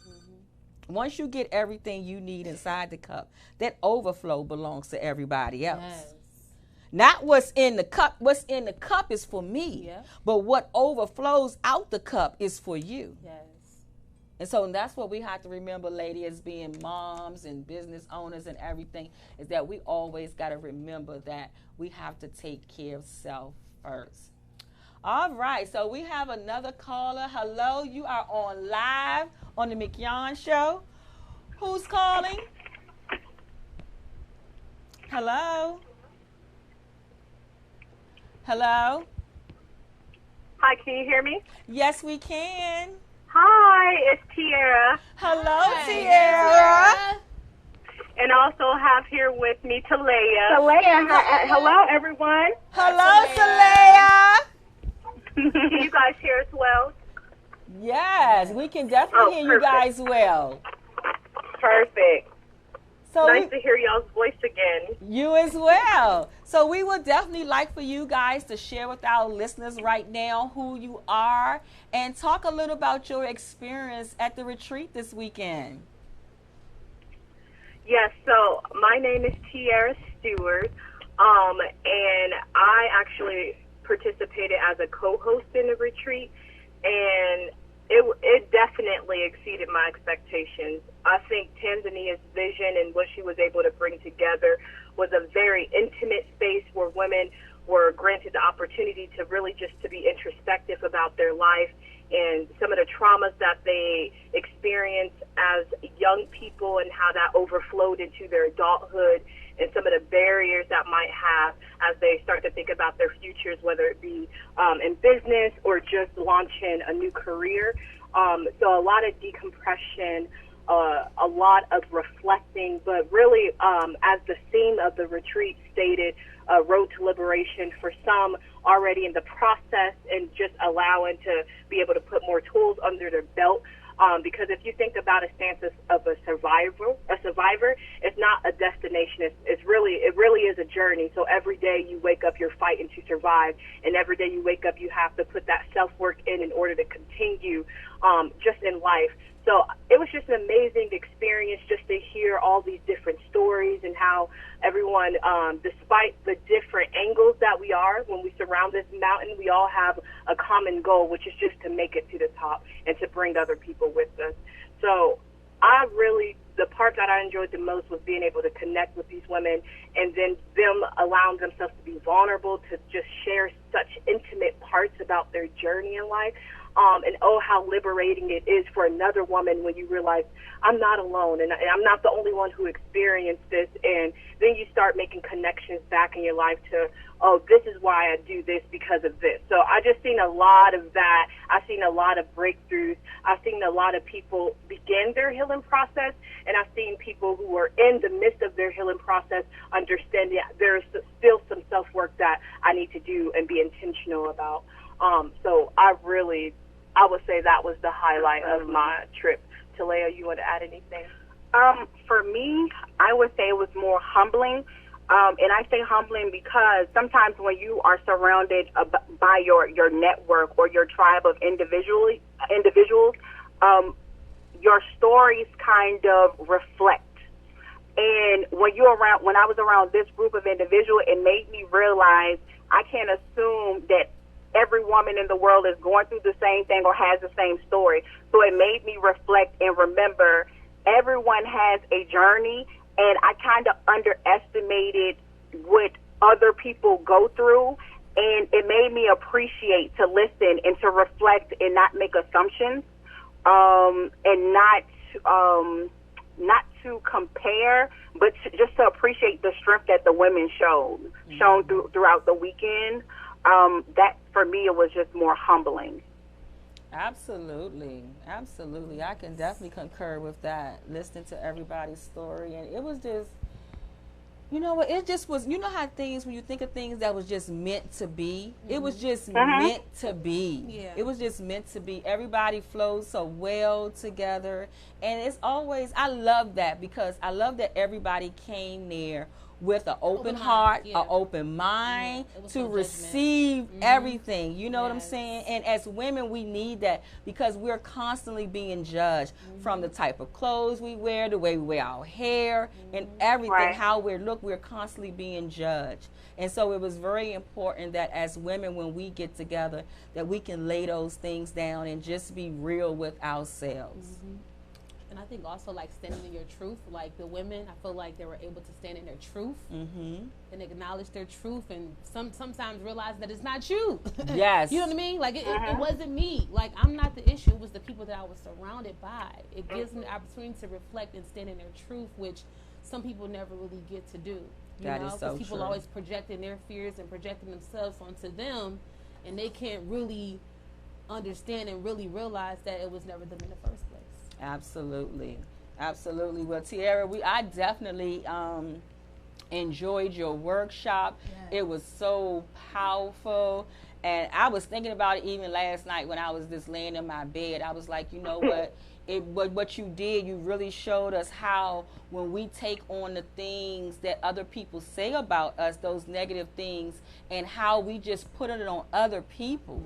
S2: Once you get everything you need inside the cup, that overflow belongs to everybody else.
S10: Yes.
S2: Not what's in the cup. What's in the cup is for me.
S10: Yeah.
S2: But what overflows out the cup is for you.
S10: Yes.
S2: And so that's what we have to remember, lady, as being moms and business owners and everything, is that we always got to remember that we have to take care of self first. All right, so we have another caller. Hello, you are on live on the Mignon Show. Who's calling? Hello? Hello?
S11: Hi, can you hear me?
S2: Yes, we can.
S11: Hi, it's Tiara.
S2: Hello, Tiara.
S11: And also have here with me Talea. Hello, everyone.
S2: Hello, Talea.
S11: Can you guys hear us well?
S2: Yes, we can definitely hear you guys well.
S11: Perfect.
S2: So
S11: nice to hear y'all's voice again.
S2: You as well. So we would definitely like for you guys to share with our listeners right now who you are and talk a little about your experience at the retreat this weekend.
S11: Yes, so my name is Tiara Stewart, and I actually participated as a co-host in the retreat, and it definitely exceeded my expectations. I think Tanzania's vision and what she was able to bring together was a very intimate space where women were granted the opportunity to really just to be introspective about their life and some of the traumas that they experienced as young people and how that overflowed into their adulthood and some of the barriers that might have as they start to think about their futures, whether it be in business or just launching a new career. So a lot of decompression, a lot of reflecting, but really, as the theme of the retreat stated, road to liberation for some already in the process and just allowing to be able to put more tools under their belt. Because if you think about a stance of a survivor, it's not a destination. It really is a journey. So every day you wake up, you're fighting to survive, and every day you wake up, you have to put that self-work in order to continue just in life. So it was just an amazing experience just to hear all these different stories and how everyone, despite the different angles that we are when we surround this mountain, we all have a common goal, which is just to make it to the top and to bring other people with us. So the part that I enjoyed the most was being able to connect with these women and then them allowing themselves to be vulnerable, to just share such intimate parts about their journey in life. And how liberating it is for another woman when you realize I'm not alone and I'm not the only one who experienced this. And then you start making connections back in your life to, oh, this is why I do this because of this. So I just seen a lot of that. I've seen a lot of breakthroughs. I've seen a lot of people begin their healing process, and I've seen people who are in the midst of their healing process understanding there's still some self-work that I need to do and be intentional about. So I would say that was the highlight of my trip. Talea, you want to add anything?
S9: For me, I would say it was more humbling. And I say humbling because sometimes when you are surrounded by your network or your tribe of individuals, your stories kind of reflect. And when I was around this group of individuals, it made me realize I can't assume that every woman in the world is going through the same thing or has the same story. So it made me reflect and remember everyone has a journey, and I kind of underestimated what other people go through, and it made me appreciate to listen and to reflect and not make assumptions, and not to compare, but just to appreciate the strength that the women shown throughout the weekend. That for me, it was just more humbling.
S2: Absolutely. I can definitely concur with that, listening to everybody's story. And it was just, you know what, it just was, you know how things, when you think of things that was just meant to be, it was just meant to be. Yeah. It was just meant to be. Everybody flows so well together. And it's always, I love that, because I love that everybody came there with an open heart, an open mind to receive everything. You know what I'm saying? And as women, we need that, because we're constantly being judged from the type of clothes we wear, the way we wear our hair, and everything, how we look. We're constantly being judged. And so it was very important that as women, when we get together, that we can lay those things down and just be real with ourselves.
S10: And I think also, like, standing in your truth, like the women, I feel like they were able to stand in their truth and acknowledge their truth, and sometimes realize that it's not you.
S2: Yes.
S10: You know what I mean? Like, it wasn't me. Like, I'm not the issue. It was the people that I was surrounded by. It gives them the opportunity to reflect and stand in their truth, which some people never really get to do.
S2: That is so true.
S10: People always projecting their fears and projecting themselves onto them, and they can't really understand and really realize that it was never them in the first place.
S2: Absolutely. Well, Tiara, I definitely enjoyed your workshop. Yes. It was so powerful, and I was thinking about it even last night when I was just laying in my bed. I was like, you know what? What you did, you really showed us how when we take on the things that other people say about us, those negative things, and how we just put it on other people.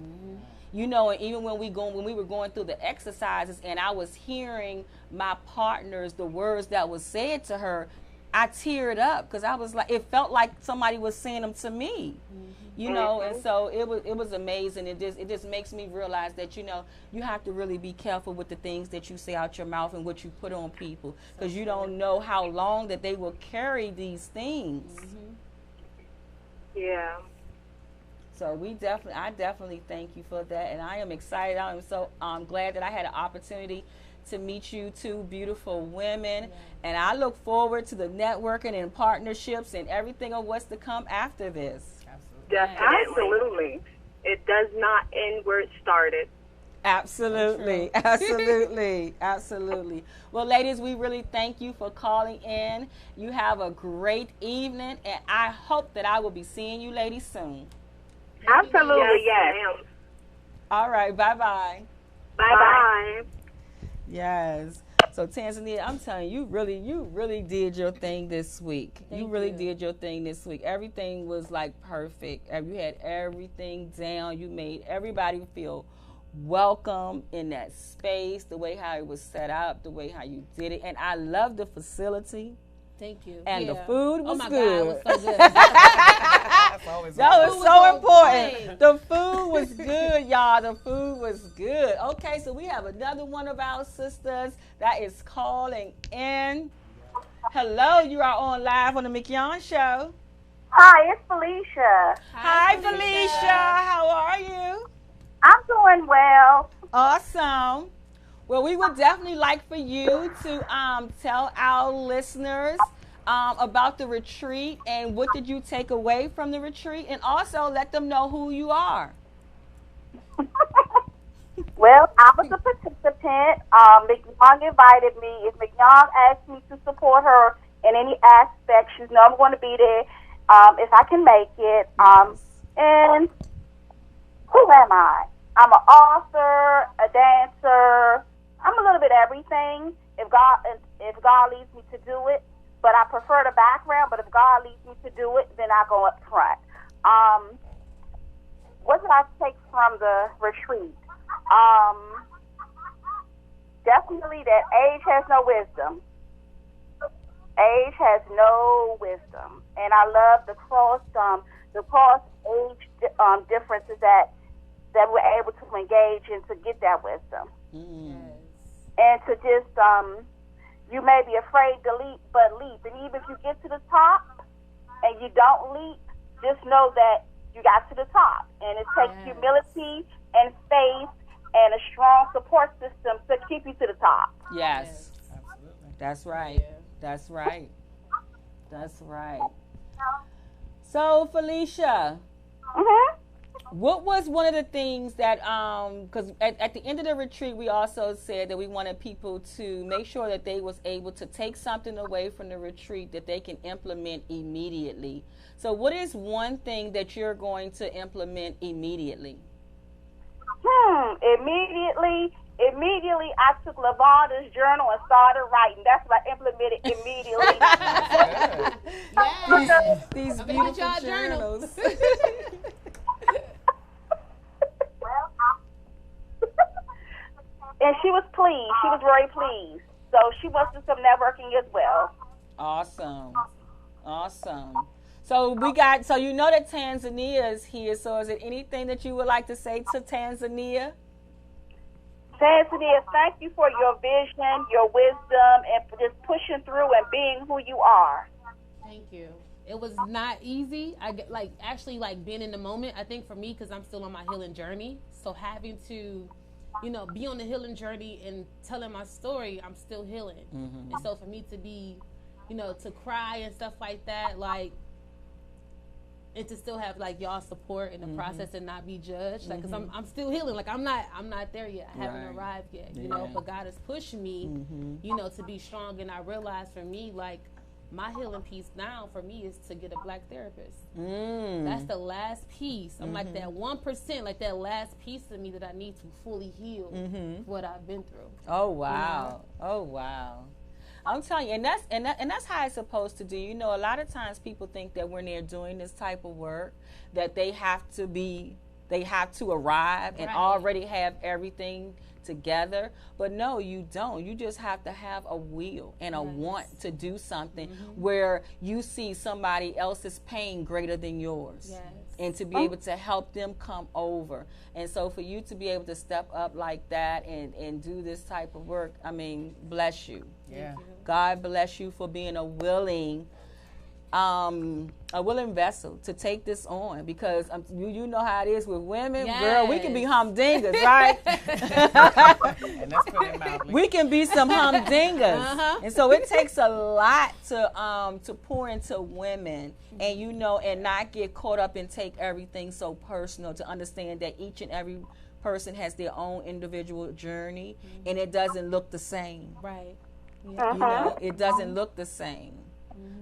S2: You know, and even when we were going through the exercises, and I was hearing my partners, the words that was said to her, I teared up, because I was like, it felt like somebody was saying them to me. You know, and so it was amazing. It just makes me realize that, you know, you have to really be careful with the things that you say out your mouth and what you put on people, because you don't know how long that they will carry these things.
S11: Yeah.
S2: So I definitely thank you for that, and I am excited. I am so glad that I had an opportunity to meet you two beautiful women, and I look forward to the networking and partnerships and everything of what's to come after this.
S11: Absolutely. It does not end where it started.
S2: Absolutely. Well, ladies, we really thank you for calling in. You have a great evening, and I hope that I will be seeing you ladies soon.
S9: Absolutely, yes.
S2: All right, bye-bye.
S9: Bye-bye.
S2: Yes. So, Tanzania, I'm telling you, you really did your thing this week. You really did your thing this week. Everything was, like, perfect. You had everything down. You made everybody feel welcome in that space, the way how it was set up, the way how you did it. And I love the facility.
S10: Thank you.
S2: And the food was good.
S10: Oh, my God, it was so good.
S2: That was so important. The food was good, y'all. The food was good. Okay, so we have another one of our sisters that is calling in. Hello, you are on live on the Mignon Show.
S9: Hi, it's Felicia.
S2: Hi, Felicia. How are you?
S9: I'm doing well.
S2: Awesome. Well, we would definitely like for you to tell our listeners about the retreat and what did you take away from the retreat, and also let them know who you are.
S9: Well, I was a participant. Mignon invited me. If Mignon asked me to support her in any aspect, she's know I'm going to be there if I can make it. And who am I? I'm an author, a dancer. I'm a little bit everything. If God leads me to do it, but I prefer the background. But if God leads me to do it, then I go up front. What did I take from the retreat? Definitely that age has no wisdom. Age has no wisdom, and I love the cross age differences that we're able to engage in to get that wisdom. And to just you may be afraid to leap, but leap. And even if you get to the top and you don't leap, just know that you got to the top. And it takes humility and faith and a strong support system to keep you to the top.
S2: Yes. Absolutely. That's right. That's right. That's right. So, Felicia, what was one of the things that, because at the end of the retreat, we also said that we wanted people to make sure that they was able to take something away from the retreat that they can implement immediately. So what is one thing that you're going to implement immediately? Immediately, I took Lavanda's journal and started writing. That's what I implemented immediately. These beautiful journals.
S9: And she was pleased. She was very pleased. So she wants to do some networking as well.
S2: Awesome. Awesome. So so you know that Tanzania is here. So is there anything that you would like to say to Tanzania?
S9: Tanzania, thank you for your vision, your wisdom, and for just pushing through and being who you are.
S10: Thank you. It was not easy. I get actually being in the moment. I think for me, because I'm still on my healing journey, so having to, be on the healing journey and telling my story, I'm still healing. And so for me to be, to cry and stuff like that, and to still have y'all support in the process and not be judged, because I'm still healing. I'm not there yet. I haven't arrived yet, but God has pushed me, to be strong. And I realized for me, my healing piece now for me is to get a black therapist. That's the last piece. I'm that 1%, that last piece of me that I need to fully heal what I've been through.
S2: Oh wow! Oh wow! I'm telling you, and that's how it's supposed to do. A lot of times people think that when they're doing this type of work, that they have to arrive and already have everything together. But no, you don't. You just have to have a will and a want to do something where you see somebody else's pain greater than yours. And to be able to help them come over. And so for you to be able to step up like that and do this type of work, I mean, bless you.
S3: Yeah.
S2: God bless you for being a willing vessel to take this on, because you know how it is with women. Girl, we can be humdingers, right?
S3: And that's putting it mildly.
S2: We can be some humdingers. And so it takes a lot to pour into women, and and not get caught up and take everything so personal, to understand that each and every person has their own individual journey, and it doesn't look the same.
S10: Right.
S2: It doesn't look the same.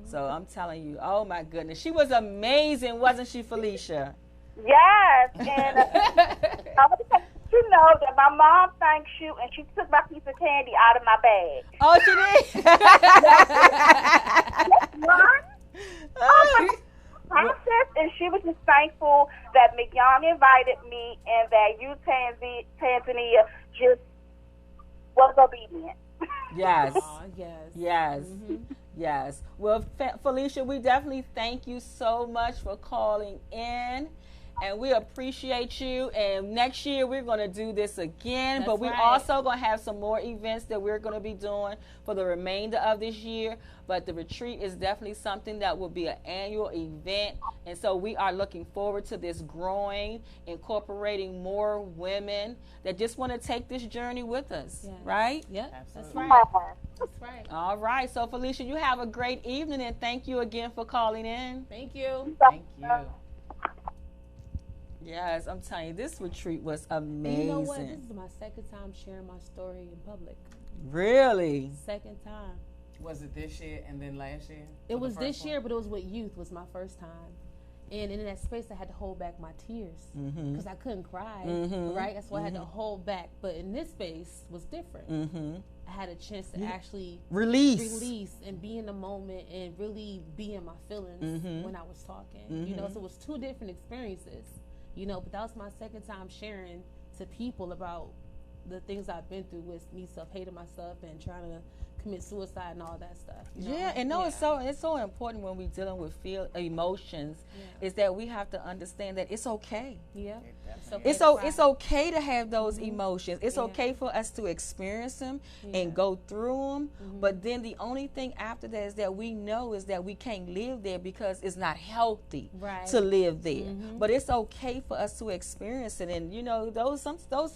S2: So I'm telling you, oh my goodness, she was amazing, wasn't she, Felicia?
S9: Yes, and I want to let you know that my mom thanks you, and she took my piece of candy out of my bag.
S2: Oh, she did?
S9: Process, and she was just thankful that Mignon invited me, and that you, Tanzania, just was obedient.
S2: Yes.
S10: Yes.
S2: Yes. Yes. Well, Felicia, we definitely thank you so much for calling in. And we appreciate you. And next year we're going to do this again. But we're also going to have some more events that we're going to be doing for the remainder of this year. But the retreat is definitely something that will be an annual event. And so we are looking forward to this growing, incorporating more women that just want to take this journey with us. Yes. Right?
S10: Yep.
S2: Absolutely.
S10: That's right. That's right.
S2: All right. So, Felicia, you have a great evening. And thank you again for calling in.
S10: Thank you.
S3: Thank you.
S2: Yes, I'm telling you, this retreat was amazing.
S10: And you know what? This is my second time sharing my story in public.
S2: Really?
S10: Second time.
S3: Was it this year and then last year?
S10: It was this year, but it was with youth. Was my first time. And in that space, I had to hold back my tears because I couldn't cry, right? That's why I had to hold back. But in this space was different. I had a chance to actually release and be in the moment and really be in my feelings when I was talking. You know, so it was two different experiences. You know, but that was my second time sharing to people about the things I've been through with me self-hating myself and trying to commit suicide and all that stuff. You know?
S2: Yeah, and it's so important when we're dealing with emotions is that we have to understand that it's okay.
S10: Yeah.
S2: It's okay to have those emotions. It's okay for us to experience them and go through them. But then the only thing after that is that we know is that we can't live there because it's not healthy to live there. But it's okay for us to experience it. And you know, those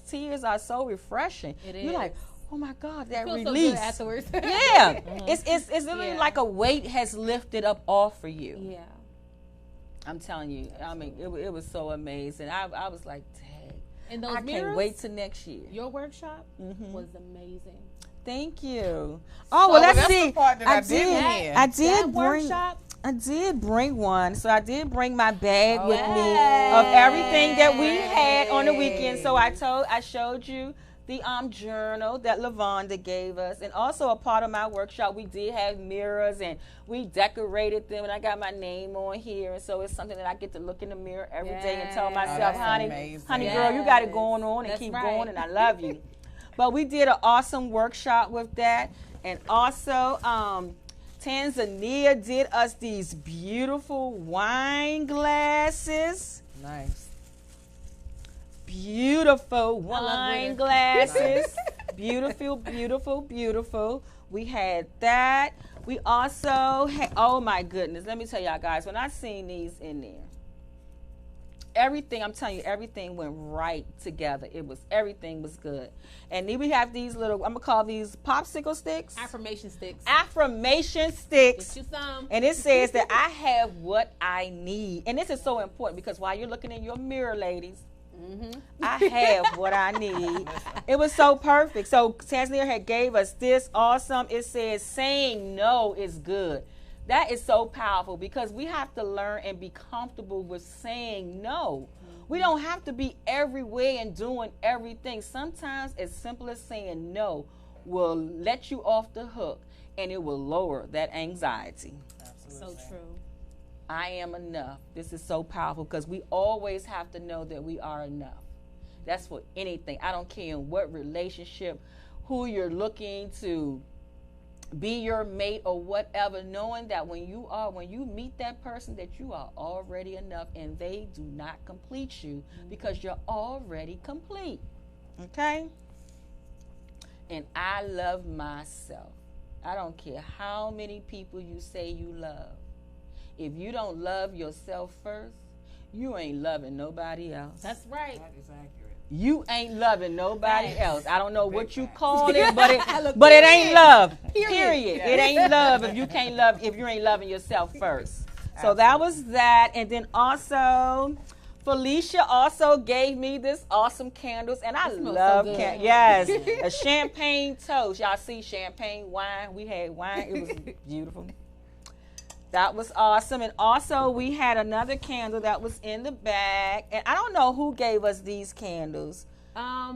S2: tears are so refreshing. You're like, oh my God, that release. So good
S10: afterwards.
S2: Yeah. It's literally like a weight has lifted up off of you.
S10: Yeah.
S2: I'm telling you, I mean, it was so amazing. I was like, dang.
S10: And those
S2: I can't wait till next year.
S10: Your workshop was amazing.
S2: Thank you. Oh, well, let's see. I did bring one. So I did bring my bag with me of everything that we had on the weekend. So I showed you the journal that Lavonda gave us, and also a part of my workshop we did have mirrors and we decorated them, and I got my name on here, and so it's something that I get to look in the mirror every day and tell myself, honey girl, you got it going on and keep going, and I love you. But we did an awesome workshop with that, and also Tanzania did us these beautiful wine glasses.
S3: Nice.
S2: Beautiful wine glasses. Beautiful, beautiful, beautiful. We had that. We also had, oh my goodness, let me tell y'all guys, when I seen these in there, everything, I'm telling you, everything went right together. Everything was good. And then we have these little, I'm going to call these popsicle sticks.
S10: Affirmation sticks.
S2: Affirmation sticks.
S10: Get you some.
S2: And it says that I have what I need. And this is so important because while you're looking in your mirror, ladies, I have what I need. It was so perfect. So Tanzania had gave us this awesome. It says saying no is good. That is so powerful because we have to learn and be comfortable with saying no. We don't have to be everywhere and doing everything. Sometimes as simple as saying no will let you off the hook and it will lower that anxiety.
S10: Absolutely. So true.
S2: I am enough. This is so powerful because we always have to know that we are enough. That's for anything. I don't care in what relationship, who you're looking to be your mate or whatever, knowing that when you meet that person that you are already enough and they do not complete you because you're already complete. Okay? And I love myself. I don't care how many people you say you love. If you don't love yourself first, you ain't loving nobody else.
S10: That's right.
S3: That is accurate.
S2: You ain't loving nobody else. I don't know what you call it, but it ain't love. Period. It ain't love if you ain't loving yourself first. So that was that. And then also Felicia also gave me this awesome candles, and I love candles. Yes, a champagne toast. Y'all see champagne wine? We had wine. It was beautiful. That was awesome. And also we had another candle that was in the bag. And I don't know who gave us these candles.
S10: I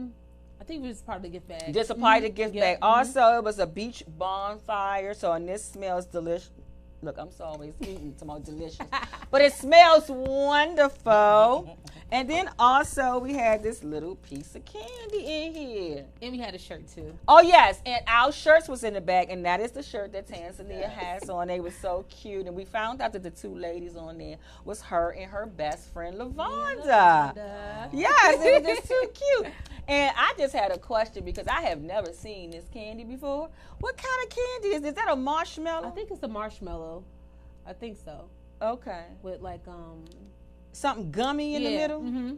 S10: think it was part of the gift bag.
S2: Just a part of the gift bag. Also, it was a beach bonfire. So, and this smells delicious. Look, I'm always eating some more delicious. But it smells wonderful. And then also we had this little piece of candy in here.
S10: And we had a shirt too.
S2: Oh yes, and our shirts was in the back, and that is the shirt that Tanzania has on. They were so cute, and we found out that the two ladies on there was her and her best friend Lavonda. Yes, it was just too cute. And I just had a question because I have never seen this candy before. What kind of candy is this? Is that a marshmallow?
S10: I think it's a marshmallow. I think so.
S2: Okay.
S10: With like
S2: something gummy in the middle.
S10: Mm-hmm.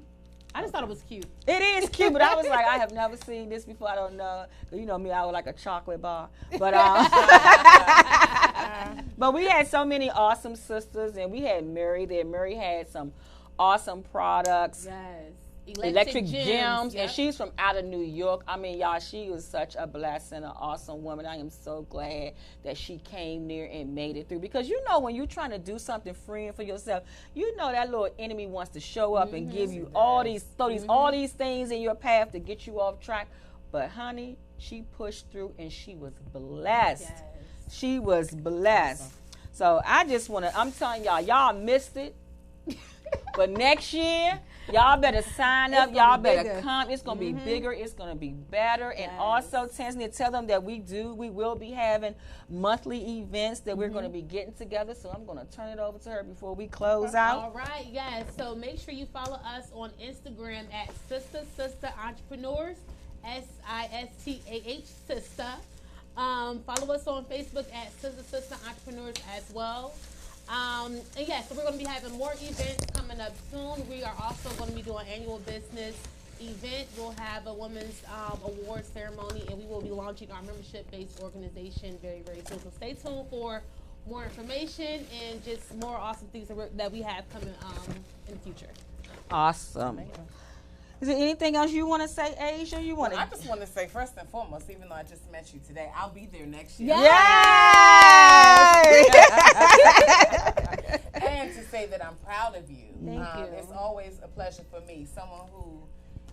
S10: I just thought it was cute.
S2: It is cute, but I was like, I have never seen this before. I don't know. You know me, I would like a chocolate bar. But but we had so many awesome sisters, and we had Mary there. Mary had some awesome products.
S10: Yes.
S2: Electric Gems,
S10: yep.
S2: And she's from out of New York. I mean, y'all, she was such a blessing, an awesome woman. I am so glad that she came there and made it through. Because you know when you're trying to do something freeing for yourself, you know that little enemy wants to show up and give you all these things in your path to get you off track. But honey, she pushed through and she was blessed. Yes. She was blessed. Awesome. So I just want to, I'm telling y'all missed it. But next year, y'all better sign up. Y'all better come. It's going to be bigger. It's going to be better. Yes. And also, Tanzania, tell them that we will be having monthly events that we're going to be getting together. So I'm going to turn it over to her before we close out.
S10: All right, yes. So make sure you follow us on Instagram at Sister Entrepreneurs, SISTAH Sister. Follow us on Facebook at Sister Entrepreneurs as well. And yeah, so we're going to be having more events coming up soon. We are also going to be doing annual business event. We'll have a women's award ceremony, and we will be launching our membership-based organization very, very soon. So stay tuned for more information and just more awesome things that we have coming in the future.
S2: Awesome. Is there anything else you want to say, Asia?
S3: I just want to say, first and foremost, even though I just met you today, I'll be there next year.
S2: Yay!
S3: And to say that I'm proud of you.
S10: Thank you.
S3: It's always a pleasure for me, someone who,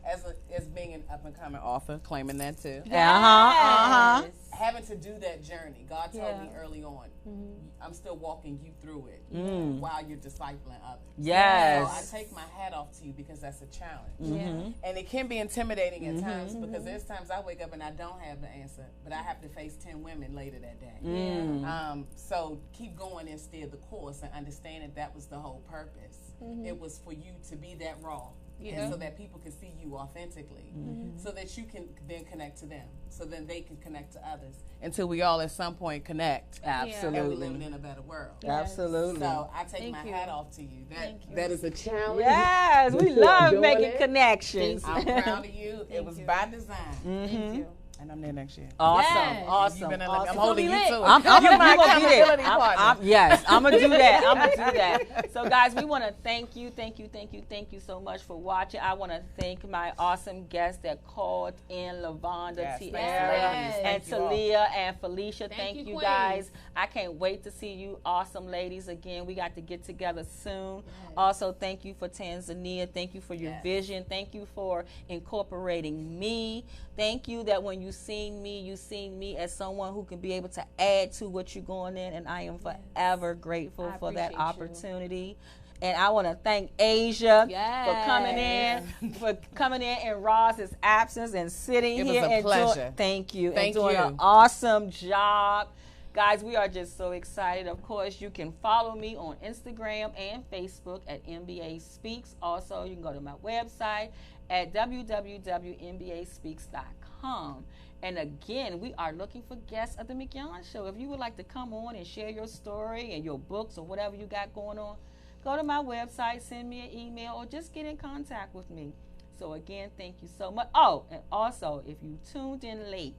S3: as being an up-and-coming author, claiming that too.
S2: Yes.
S3: Having to do that journey. God told me early on, I'm still walking you through it while you're discipling others.
S2: Yes.
S3: So I take my hat off to you because that's a challenge. And it can be intimidating at times because there's times I wake up and I don't have the answer, but I have to face 10 women later that day. So keep going and steer the course and understand that was the whole purpose. It was for you to be that raw. And so that people can see you authentically, so that you can then connect to them, so then they can connect to others, until we all at some point connect.
S2: Absolutely.
S3: And we're living in a better world.
S2: Yes. Absolutely.
S3: So I take my hat off to you. That is a challenge.
S2: Yes, we love making connections.
S3: I'm proud of you. It was by design. Thank you. And I'm there next year.
S2: Awesome,
S10: yes.
S2: awesome.
S3: I'm holding you to it.
S2: I'm my
S3: accountability partner.
S2: Yes, I'm gonna do that. I'm gonna do that. So, guys, we want to thank you so much for watching. I want to thank my awesome guests that called in, Lavonda, Tiara, and Talia, and Felicia. Thank you, guys. I can't wait to see you, awesome ladies, again. We got to get together soon. Also, thank you for Tanzania. Thank you for your vision. Thank you for incorporating me. Thank you that when you seen me as someone who can be able to add to what you're going in, and I am forever grateful for that opportunity. And I want to thank Asia for coming in Roz's absence and sitting here.
S3: It was a pleasure.
S2: Thank you. And doing an awesome job. Guys, we are just so excited. Of course, you can follow me on Instagram and Facebook at MBA Speaks. Also, you can go to my website at www.mbaspeaks.com. And again, we are looking for guests at the Mignon Show. If you would like to come on and share your story and your books or whatever you got going on, go to my website, send me an email, or just get in contact with me. So again, thank you so much. Oh, and also, if you tuned in late,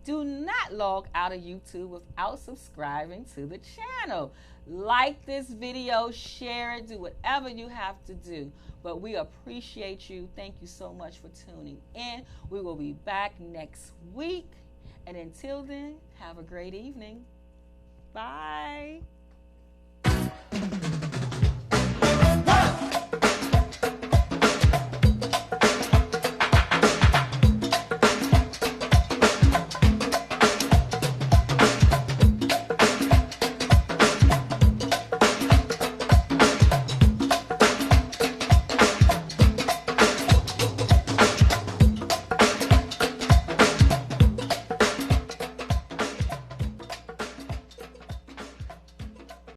S2: do not log out of YouTube without subscribing to the channel. Like this video, share it, do whatever you have to do. But we appreciate you. Thank you so much for tuning in. We will be back next week. And until then, have a great evening. Bye.